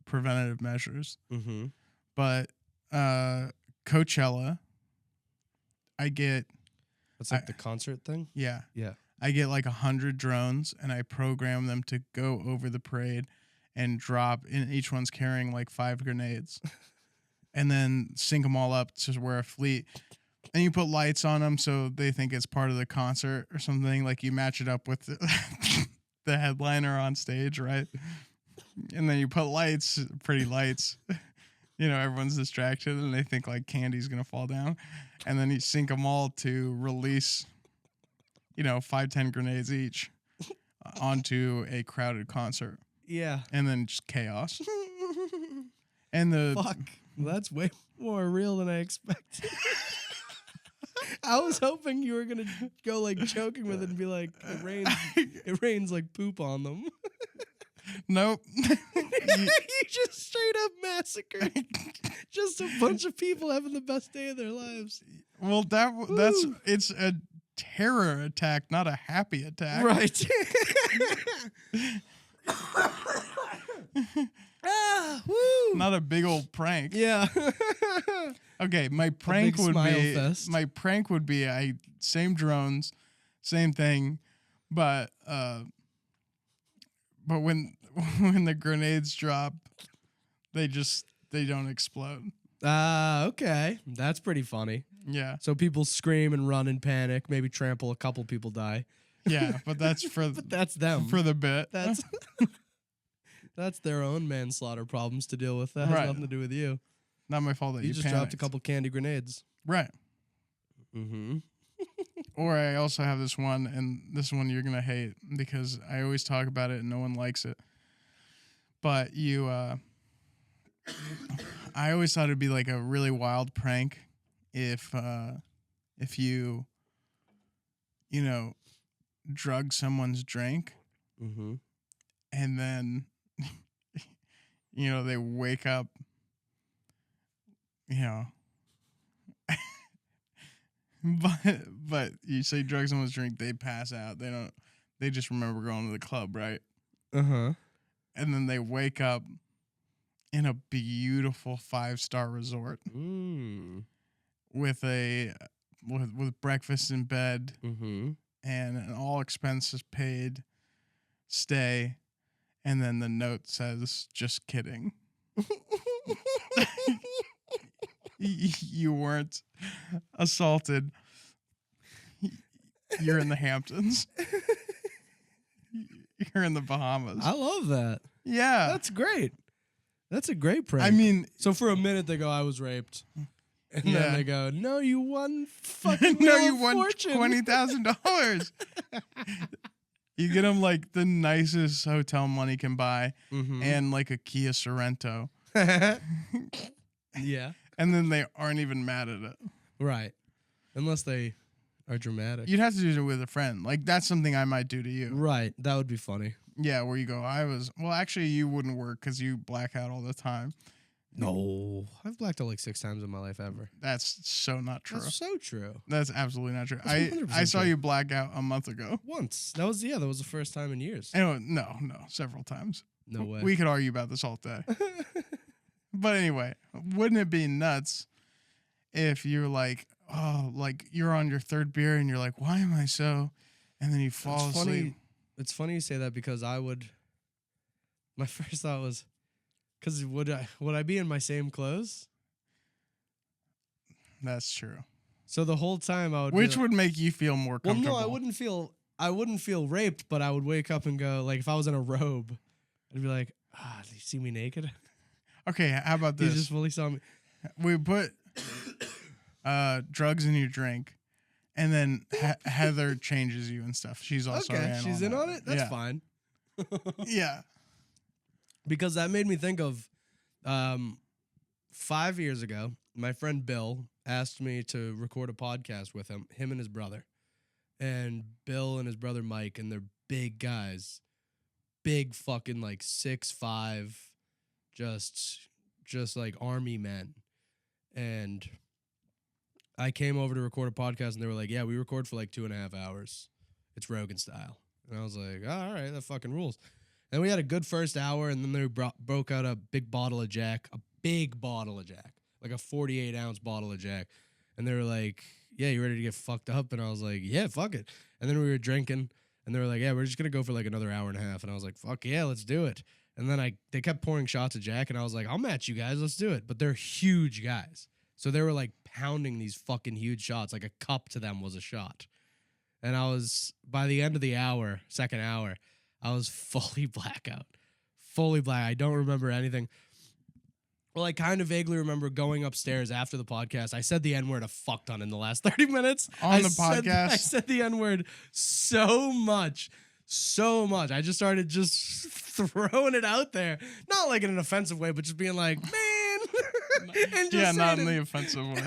preventative measures. Mm-hmm. But Coachella, I get... That's like the concert thing? Yeah. Yeah. I get like 100 drones and I program them to go over the parade and drop, and each one's carrying like 5 grenades. And then sync them all up to where a fleet... And you put lights on them so they think it's part of the concert or something. Like you match it up with the headliner on stage, right? And then you put lights, pretty lights. Everyone's distracted and they think like candy's going to fall down. And then you sync them all to release, 5-10 grenades each onto a crowded concert. Yeah. And then just chaos. And Fuck. That's way more real than I expected. I was hoping you were going to go like choking with it and be like, it rains like poop on them. Nope. You just straight up massacred just a bunch of people having the best day of their lives. Well, it's a terror attack, not a happy attack. Right. Woo. Not a big old prank. Yeah. Okay, my prank would smile be fest. same drones, same thing, but when the grenades drop, they don't explode. Okay. That's pretty funny. Yeah. So people scream and run in panic, maybe trample, a couple people die. Yeah, but that's But that's them. for the bit. That's that's their own manslaughter problems to deal with. That has Right. nothing to do with you. Not my fault that you just panicked. dropped a couple candy grenades. Right. Mm-hmm. Or I also have this one, and this one you're gonna hate because I always talk about it and no one likes it. But I always thought it'd be like a really wild prank if you drug someone's drink Mm-hmm. and then they wake up, but you say drug someone's drink, they pass out. They just remember going to the club, right? Uh-huh. And then they wake up in a beautiful 5-star resort with with breakfast in bed Mm-hmm. and an all expenses paid stay, and then the note says, "Just kidding." You weren't assaulted. You're in the Hamptons. You're in the Bahamas. I love that. Yeah. That's great. That's a great prank. I mean, so for a minute they go, I was raped. And Yeah. then they go, no, you won fucking no, Wheel you of won Fortune. $20,000. You get them like the nicest hotel money can buy, Mhm. and like a Kia Sorrento, Yeah. and then they aren't even mad at it. Right. Unless they are dramatic. You'd have to do it with a friend. Like that's something I might do to you. Right. That would be funny. Yeah, where you go, actually you wouldn't work because you black out all the time. No. I've blacked out like 6 times in my life ever. That's so not true. That's so true. That's absolutely not true. That's I 100% saw true. you black out a month ago. Once. That was the first time in years. Anyway, no, several times. No way. We could argue about this all day. But anyway, wouldn't it be nuts if you're like, oh, like you're on your 3rd beer and you're like, why am I so? And then you fall asleep. It's funny you say that because my first thought was, because would I be in my same clothes? That's true. So the whole time I would. Which would make you feel more Well, comfortable. no, I wouldn't feel raped, but I would wake up and go, like, if I was in a robe, I'd be like, do you see me naked? Okay, how about You this? just fully saw me. We put drugs in your drink, and then Heather changes you and stuff. She's also Okay, she's in on it. That's yeah. fine. Yeah. Because that made me think of 5 years ago, my friend Bill asked me to record a podcast with him and his brother. And Bill and his brother Mike, and they're big guys. Big fucking like 6'5", just like army men. And I came over to record a podcast, and they were like, yeah, we record for like 2.5 hours. It's Rogan style. And I was like, oh, all right, that fucking rules. And we had a good first hour, and then they broke out a big bottle of Jack, like a 48-ounce bottle of Jack. And they were like, yeah, you ready to get fucked up? And I was like, yeah, fuck it. And then we were drinking, and they were like, yeah, we're just going to go for like another hour and a half. And I was like, fuck yeah, let's do it. And then they kept pouring shots of Jack, and I was like, I'll match you guys, let's do it. But they're huge guys. So they were like pounding these fucking huge shots. Like a cup to them was a shot. And I was, by the end of the second hour, I was fully blackout. Fully black. I don't remember anything. Well, I kind of vaguely remember going upstairs after the podcast. I said the N-word a fuck ton in the last 30 minutes. On the podcast? I said the N-word so much. I just started just throwing it out there. Not like in an offensive way, but just being like, man. And just not in the offensive way.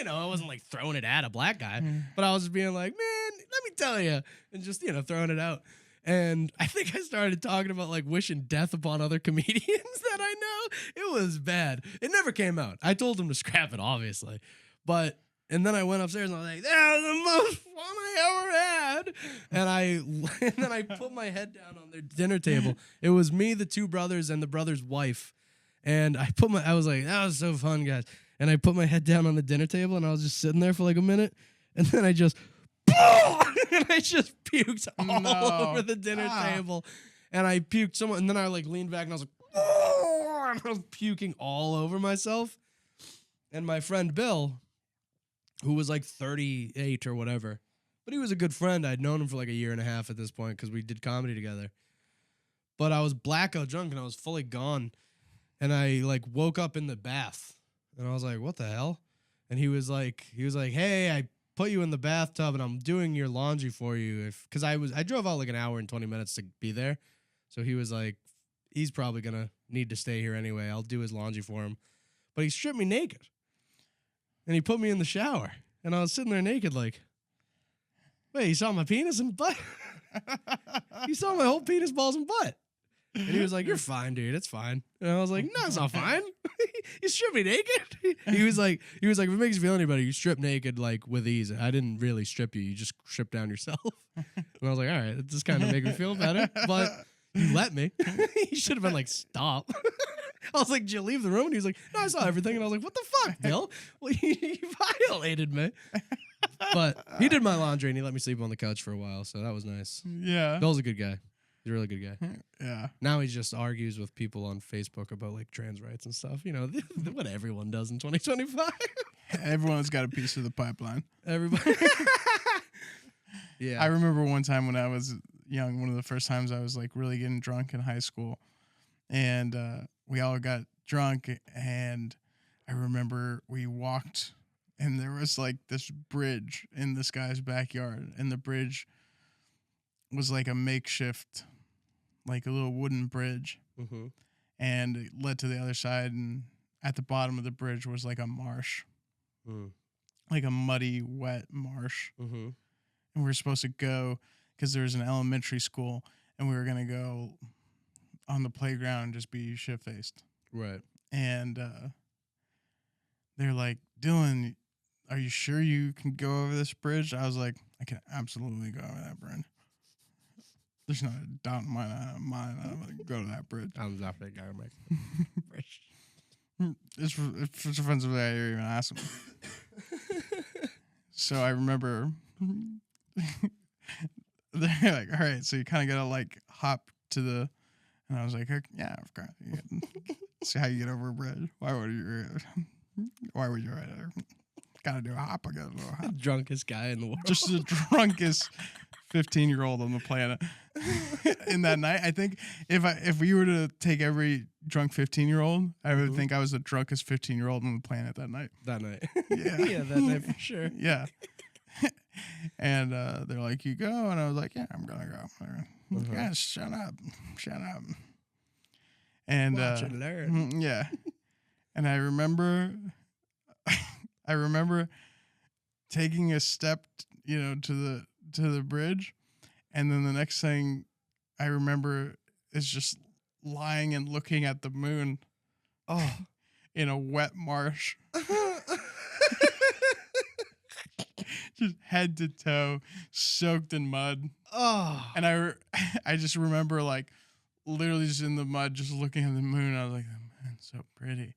I wasn't like throwing it at a black guy, but I was just being like, man, let me tell you. And just, throwing it out. And I think I started talking about like wishing death upon other comedians that I know. It was bad. It never came out. I told him to scrap it, obviously. And then I went upstairs and I was like, that was the most fun I ever had. And then I put my head down on their dinner table. It was me, the two brothers, and the brother's wife. And I was like, that was so fun, guys. And I put my head down on the dinner table and I was just sitting there for like a minute. And then I just and I just puked all over the dinner table. And I puked someone, and then I like leaned back and I was like, and I was puking all over myself. And my friend Bill, who was like 38 or whatever, but he was a good friend. I'd known him for like a year and a half at this point because we did comedy together. But I was blackout drunk and I was fully gone. And I like woke up in the bath and I was like, what the hell? And he was like, hey, I put you in the bathtub and I'm doing your laundry for you. Because I drove out like an hour and 20 minutes to be there. So he was like, he's probably going to need to stay here anyway. I'll do his laundry for him. But he stripped me naked. And he put me in the shower. And I was sitting there naked like, wait, you saw my penis and butt? You saw my whole penis, balls, and butt. And he was like, you're fine, dude. It's fine. And I was like, no, it's not fine. You stripped me naked? He was like, if it makes you feel any better, you strip naked like with ease. I didn't really strip you. You just stripped down yourself. And I was like, all right, it just kind of make me feel better. But you let me. You should have been like, stop. I was like, did you leave the room? And he was like, no, I saw everything. And I was like, what the fuck, Bill? Well, you violated me. But he did my laundry and he let me sleep on the couch for a while. So that was nice. Yeah. Bill's a good guy. He's a really good guy. Yeah. Now he just argues with people on Facebook about like trans rights and stuff. You know, what everyone does in 2025. Everyone's got a piece of the pipeline. Everybody. Yeah. I remember one time when I was young, one of the first times I was like really getting drunk in high school. And we all got drunk. And I remember we walked and there was like this bridge in this guy's backyard. And the bridge was like a makeshift, like a little wooden bridge. Mm-hmm. And it led to the other side. And at the bottom of the bridge was like a marsh, like a muddy, wet marsh. Mm-hmm. And we were supposed to go because there was an elementary school and we were going to go on the playground and just be shit-faced. Right. And they're like, Dylan, are you sure you can go over this bridge? I was like, I can absolutely go over that bridge. There's not a doubt in my mind I'm going to go to that bridge. I'm definitely going to make the bridge. It's offensive that you even asked him. So I remember they're like, all right, so you kind of got to like hop to the, and I was like, yeah, of course. See how you get over a bridge. Why would you got to do a hop? I got to do a hop. Drunkest guy in the world. Just the drunkest 15-year-old on the planet. In that night, I think if we were to take every drunk 15-year-old, I would think I was the drunkest 15-year-old on the planet that night. That night. Yeah. Yeah, that night for sure. Yeah. And they're like, you go? And I was like, yeah, I'm going to go. Yeah, shut up. And watch and learn. Yeah. And I remember taking a step, to the bridge, and then the next thing I remember is just lying and looking at the moon. Oh, in a wet marsh. Just head to toe, soaked in mud. Oh. And I just remember like literally just in the mud, just looking at the moon. I was like, oh, man, so pretty.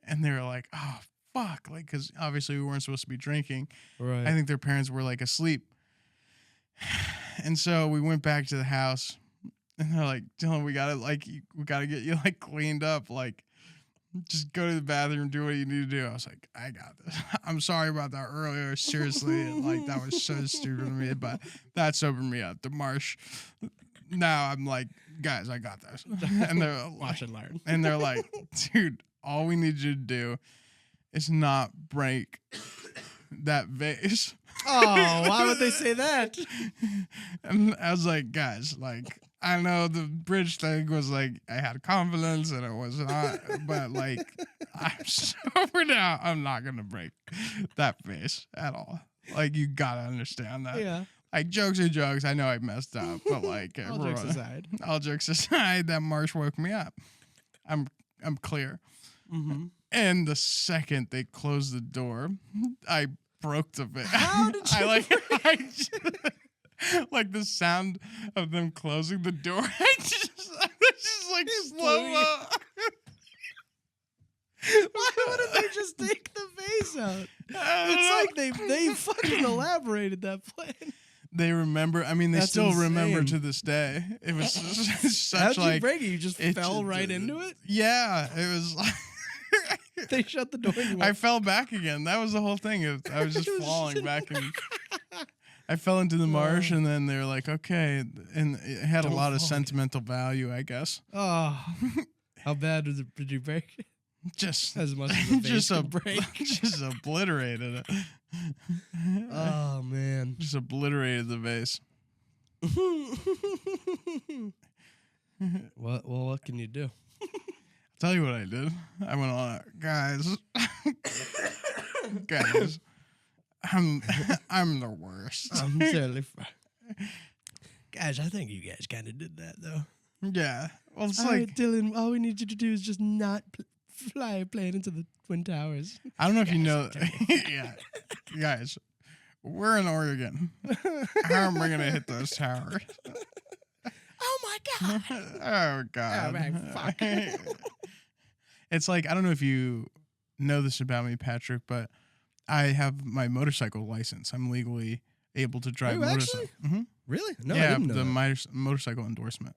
And they were like, oh, fuck. Like, because obviously we weren't supposed to be drinking. Right. I think their parents were like asleep. And so we went back to the house and they're like, Dylan, we gotta get you like cleaned up. Like, just go to the bathroom, do what you need to do. I was like, I got this. I'm sorry about that earlier. Seriously. Like, that was so stupid of me, but that sobered me up. The marsh. Now I'm like, guys, I got this. And they're like, watch and learn. And they're like, dude, all we need you to do is not break that vase. Oh, why would they say that? And I was like, guys, like, I know the bridge thing was like, I had confidence and it was not, but like, I'm sober now. I'm not going to break that vase at all. Like, you got to understand that. Yeah. Like, jokes are jokes. I know I messed up, but like, All jokes aside. all jokes aside, that marsh woke me up. I'm clear. Mm-hmm. And the second they closed the door, I broke the vase. How did you? Like the sound of them closing the door. I just like slow mo. Why wouldn't they just take the vase out? It's like they fucking elaborated that plan. They remember. I mean, they That's still remember insane. to this day. It was such How'd you like break it? You just it fell just- right into it? Yeah, it was like They shut the door and you I went, fell back again. That was the whole thing. I was just It was falling just- back and I fell into the marsh, and then they were like, okay, and it had Don't a lot of fall sentimental value, I guess. oh. How bad did you break it? Just As much as a vase just could break. just obliterated it. Oh, man. Just obliterated the vase. What can you do? Tell you what I did. I went on, guys. Guys, I'm the worst. I'm totally fine. Guys, I think you guys kind of did that, though. Yeah. Well, it's All like right, Dylan, all we need you to do is just not fly a plane into the Twin Towers. I don't know if you know. Yeah, guys, we're in Oregon. How am I gonna hit those towers? Oh, my God. Oh God. All right, fuck. It's like, I don't know if you know this about me, Patrick, but I have my motorcycle license. I'm legally able to drive you motorcycle. Mm-hmm. Really? No, I Yeah, didn't know the that. motorcycle endorsement,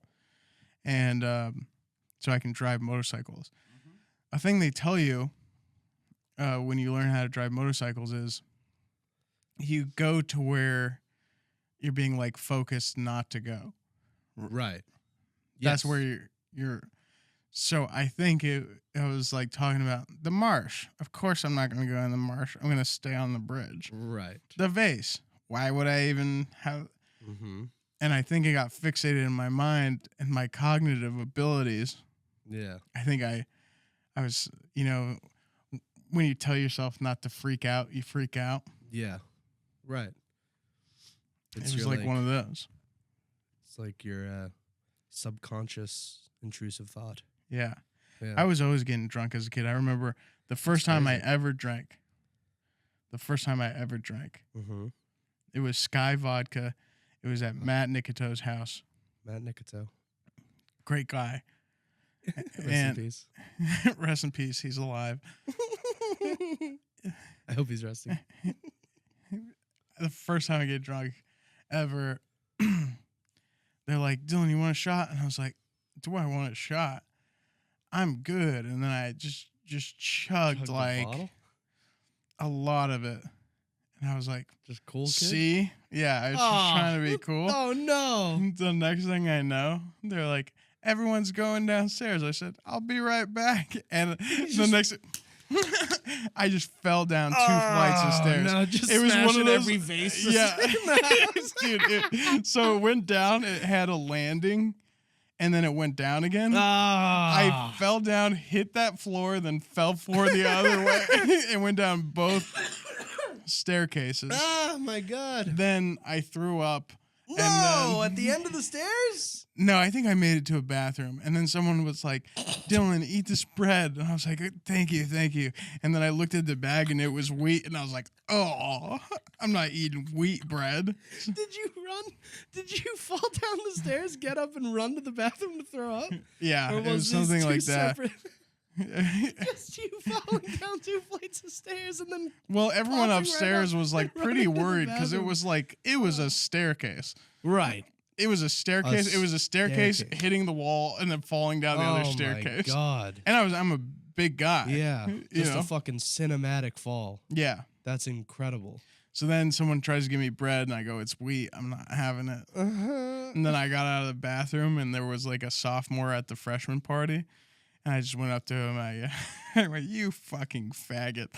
and so I can drive motorcycles. A thing they tell you when you learn how to drive motorcycles is you go to where you're being like focused not to go. Right. That's where you're. So I think it was like talking about the marsh. Of course, I'm not going to go in the marsh. I'm going to stay on the bridge. Right. The vase. Why would I even have? Mm-hmm. And I think it got fixated in my mind and my cognitive abilities. Yeah. I think I was, when you tell yourself not to freak out, you freak out. Yeah. Right. It was like one of those. It's like your subconscious intrusive thought. Yeah. Yeah. I was always getting drunk as a kid. I remember the first time I ever drank. Mm-hmm. It was Sky Vodka. It was at Matt Nicotow's house. Matt Nicotto. Great guy. Rest And- in peace. Rest in peace. He's alive. I hope he's resting. The first time I get drunk ever, they're like, Dylan, you want a shot? And I was like, do I want a shot? I'm good. And then I just chugged the like bottle? a lot of it. And I was like, Just cool kid. see? Yeah, I was just Aw. trying to be cool. Oh no. The next thing I know, they're like, everyone's going downstairs. I said, I'll be right back. And the next, I just fell down 2 flights of stairs. No, just It was one of smashing those- every vase. Yeah. Dude, so it went down, it had a landing, and then it went down again. I fell down, hit that floor, then fell forward the other way, and went down both staircases. Oh my god. Then I threw up. No, then- at the end of the stairs? No, I think I made it to a bathroom. And then someone was like, Dylan, eat this bread. And I was like, thank you, thank you. And then I looked at the bag and it was wheat. And I was like, oh, I'm not eating wheat bread. Did you run? Did you fall down the stairs, get up, and run to the bathroom to throw up? Yeah, Or it was these something two like that. separate- Just you falling down 2 flights of stairs and then Well, everyone Popping right upstairs up was like and pretty running to the worried because it bathroom. was like, it was a staircase. right. It was a staircase. It was a staircase staircase. hitting the wall and then falling down the other staircase. Oh my god. And I'm a big guy. Yeah. You Just know? a fucking cinematic fall. Yeah. That's incredible. So then someone tries to give me bread and I go, it's wheat. I'm not having it. Uh-huh. And then I got out of the bathroom and there was like a sophomore at the freshman party. And I just went up to him. I went, you fucking faggot.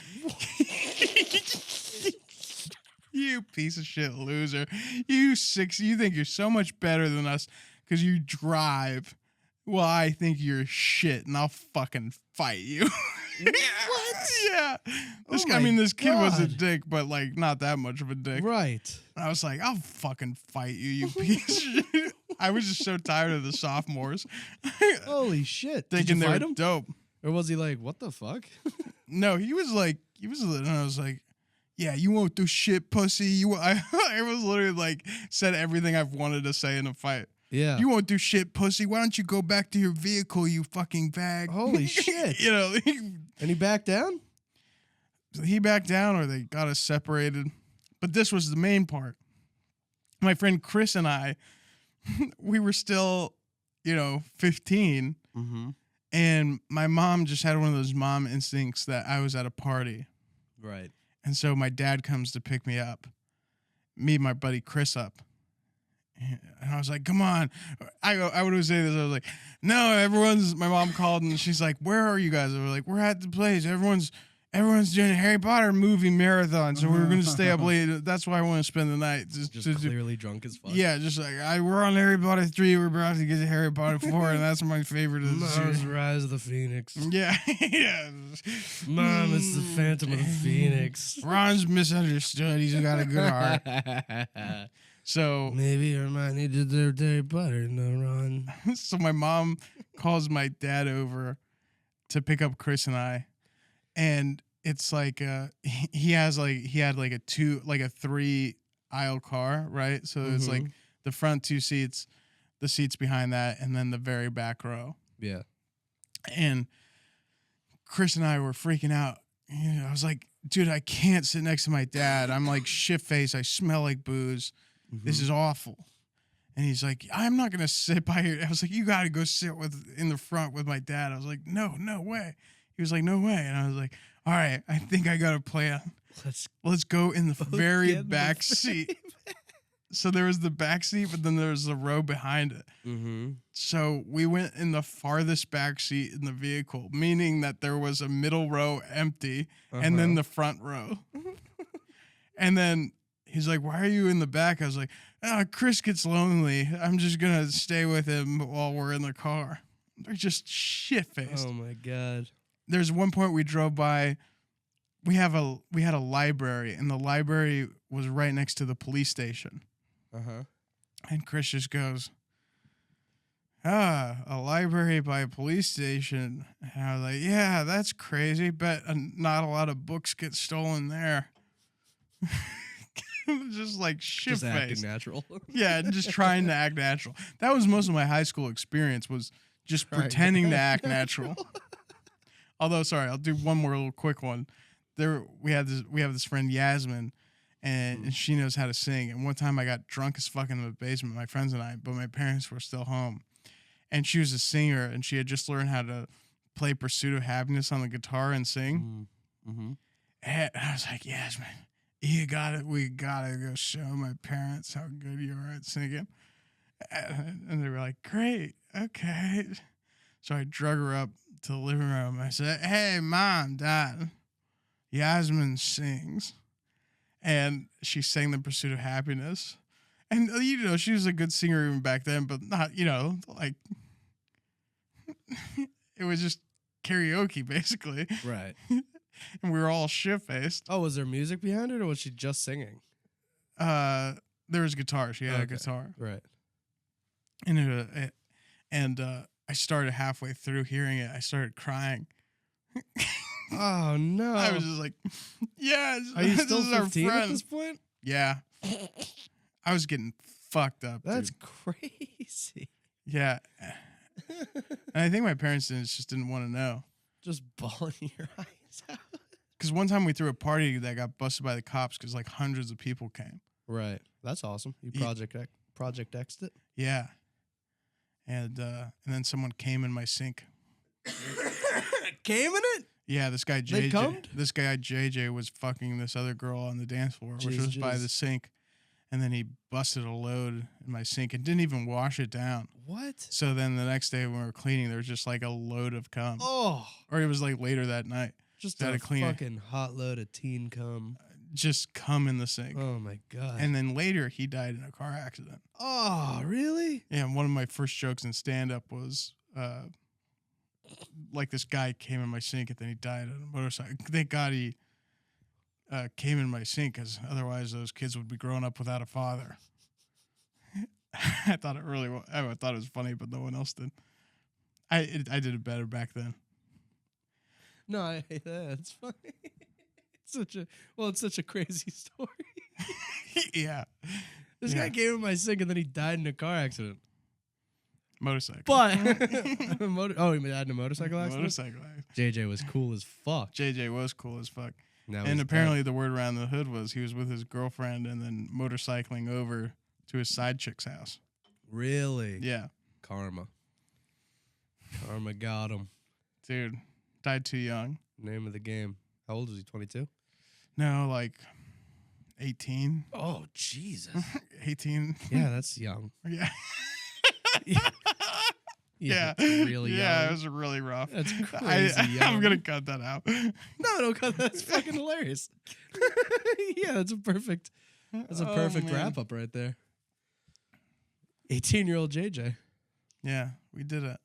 You piece of shit loser. You think you're so much better than us because you drive. Well, I think you're shit and I'll fucking fight you. What? Yeah. Oh I mean, this kid was a God. dick, but like not that much of a dick. Right. I was like, I'll fucking fight you, you piece of shit. I was just so tired of the sophomores. Holy shit. Did Thinking you they fight were him? dope. Or was he like, what the fuck? No, and I was like, yeah, you won't do shit, pussy. I was literally like, said everything I've wanted to say in a fight. Yeah. You won't do shit, pussy. Why don't you go back to your vehicle, you fucking bag? Holy shit. You know, And he backed down? he backed down or they got us separated. But this was the main part. My friend Chris and I, we were still, 15. Mm-hmm. And my mom just had one of those mom instincts that I was at a party. Right. And so my dad comes to pick me up, and my buddy Chris up. And I was like, come on. I would always say this. I was like, no, my mom called and she's like, where are you guys? I was like, we're at the place. Everyone's doing a Harry Potter movie marathon. So we're going to stay up late. That's why I want to spend the night. Just clearly drunk as fuck. Yeah, just like, we're on Harry Potter 3. We're about to get to Harry Potter 4. And that's my favorite of the series. Rise of the Phoenix. Yeah. Yeah. Mom, it's the Phantom of the Phoenix. Ron's misunderstood. He's got a good heart. So maybe Hermione did their Harry Potter, no Ron. So my mom calls my dad over to pick up Chris and I, and it's like he had like a 3-aisle car, right? So it's like the front 2 seats, the seats behind that, and then the very back row. Yeah. And Chris and I were freaking out. I was like, dude, I can't sit next to my dad. I'm like shit-faced. I smell like booze. This is awful. And he's like, I'm not going to sit by you. I was like, you got to go sit in the front with my dad. I was like, no way. He was like, no way. And I was like, all right, I think I got a plan. Let's go in the very back seat. So there was the back seat, but then there was the row behind it. Mm-hmm. So we went in the farthest back seat in the vehicle, meaning that there was a middle row empty and then the front row. And then he's like, why are you in the back? I was like, Chris gets lonely. I'm just going to stay with him while we're in the car. They're just shit-faced. Oh, my God. There's one point we drove by. We had a library, and the library was right next to the police station. Uh-huh. And Chris just goes, a library by a police station. And I was like, yeah, that's crazy. Bet not a lot of books get stolen there. Just like shit-faced. Just acting natural. Yeah, just trying to act natural. That was most of my high school experience, was just pretending to act natural. Although, sorry, I'll do one more little quick one. We have this friend Yasmin, and she knows how to sing. And one time I got drunk as fuck in the basement, my friends and I, but my parents were still home. And she was a singer, and she had just learned how to play Pursuit of Happiness on the guitar and sing. Mm-hmm. And I was like, Yasmin, we gotta go show my parents how good you are at singing. And they were like, great, okay. So I drug her up to the living room. I said, hey, Mom, Dad, Yasmin sings. And she sang the Pursuit of Happiness. And, she was a good singer even back then, but not, like, it was just karaoke, basically. Right. And we were all shit-faced. Oh, was there music behind it, or was she just singing? There was guitar. She had a guitar. Right. And I started halfway through hearing it. I started crying. Oh, no. I was just like, yeah. Are you still 15 at this point? Yeah. I was getting fucked up. That's dude. crazy. Yeah. And I think my parents just didn't want to know. Just bawling your eyes out. Because one time we threw a party that got busted by the cops because like hundreds of people came. Right. That's awesome. You Project X'd it? Yeah. And then someone came in my sink. Came in it? Yeah, this guy They JJ. cummed? This guy JJ was fucking this other girl on the dance floor, which was by the sink. And then he busted a load in my sink and didn't even wash it down. What? So then the next day when we were cleaning, there was just like a load of cum. Oh. Or it was like later that night. Just Had a to clean it. fucking hot load of teen cum. Just cum in the sink. Oh, my God. And then later he died in a car accident. Oh, really? Yeah, and one of my first jokes in stand-up was, like this guy came in my sink and then he died on a motorcycle. Thank God he came in my sink, because otherwise those kids would be growing up without a father. I thought it was funny, but no one else did. I did it better back then. No, I hate that. It's funny. It's such a crazy story. Yeah. This guy came in my sink and then he died in a car accident. Motorcycle. But he died in a motorcycle accident? Motorcycle accident. JJ was cool as fuck. JJ was cool as fuck. Now And he's apparently the word around the hood was he was with his girlfriend and then motorcycling over to his side chick's house. dead. Really? Yeah. Karma got him. Dude, died too young. Name of the game. How old was he? 22? No, like 18. Oh, Jesus. 18. Yeah, that's young. Yeah. Yeah. That's really young. Yeah, it was really rough. That's crazy young. I'm going to cut that out. No, don't cut that. That's fucking hilarious. Yeah, that's a perfect wrap up right there. 18-year-old JJ. Yeah, we did it.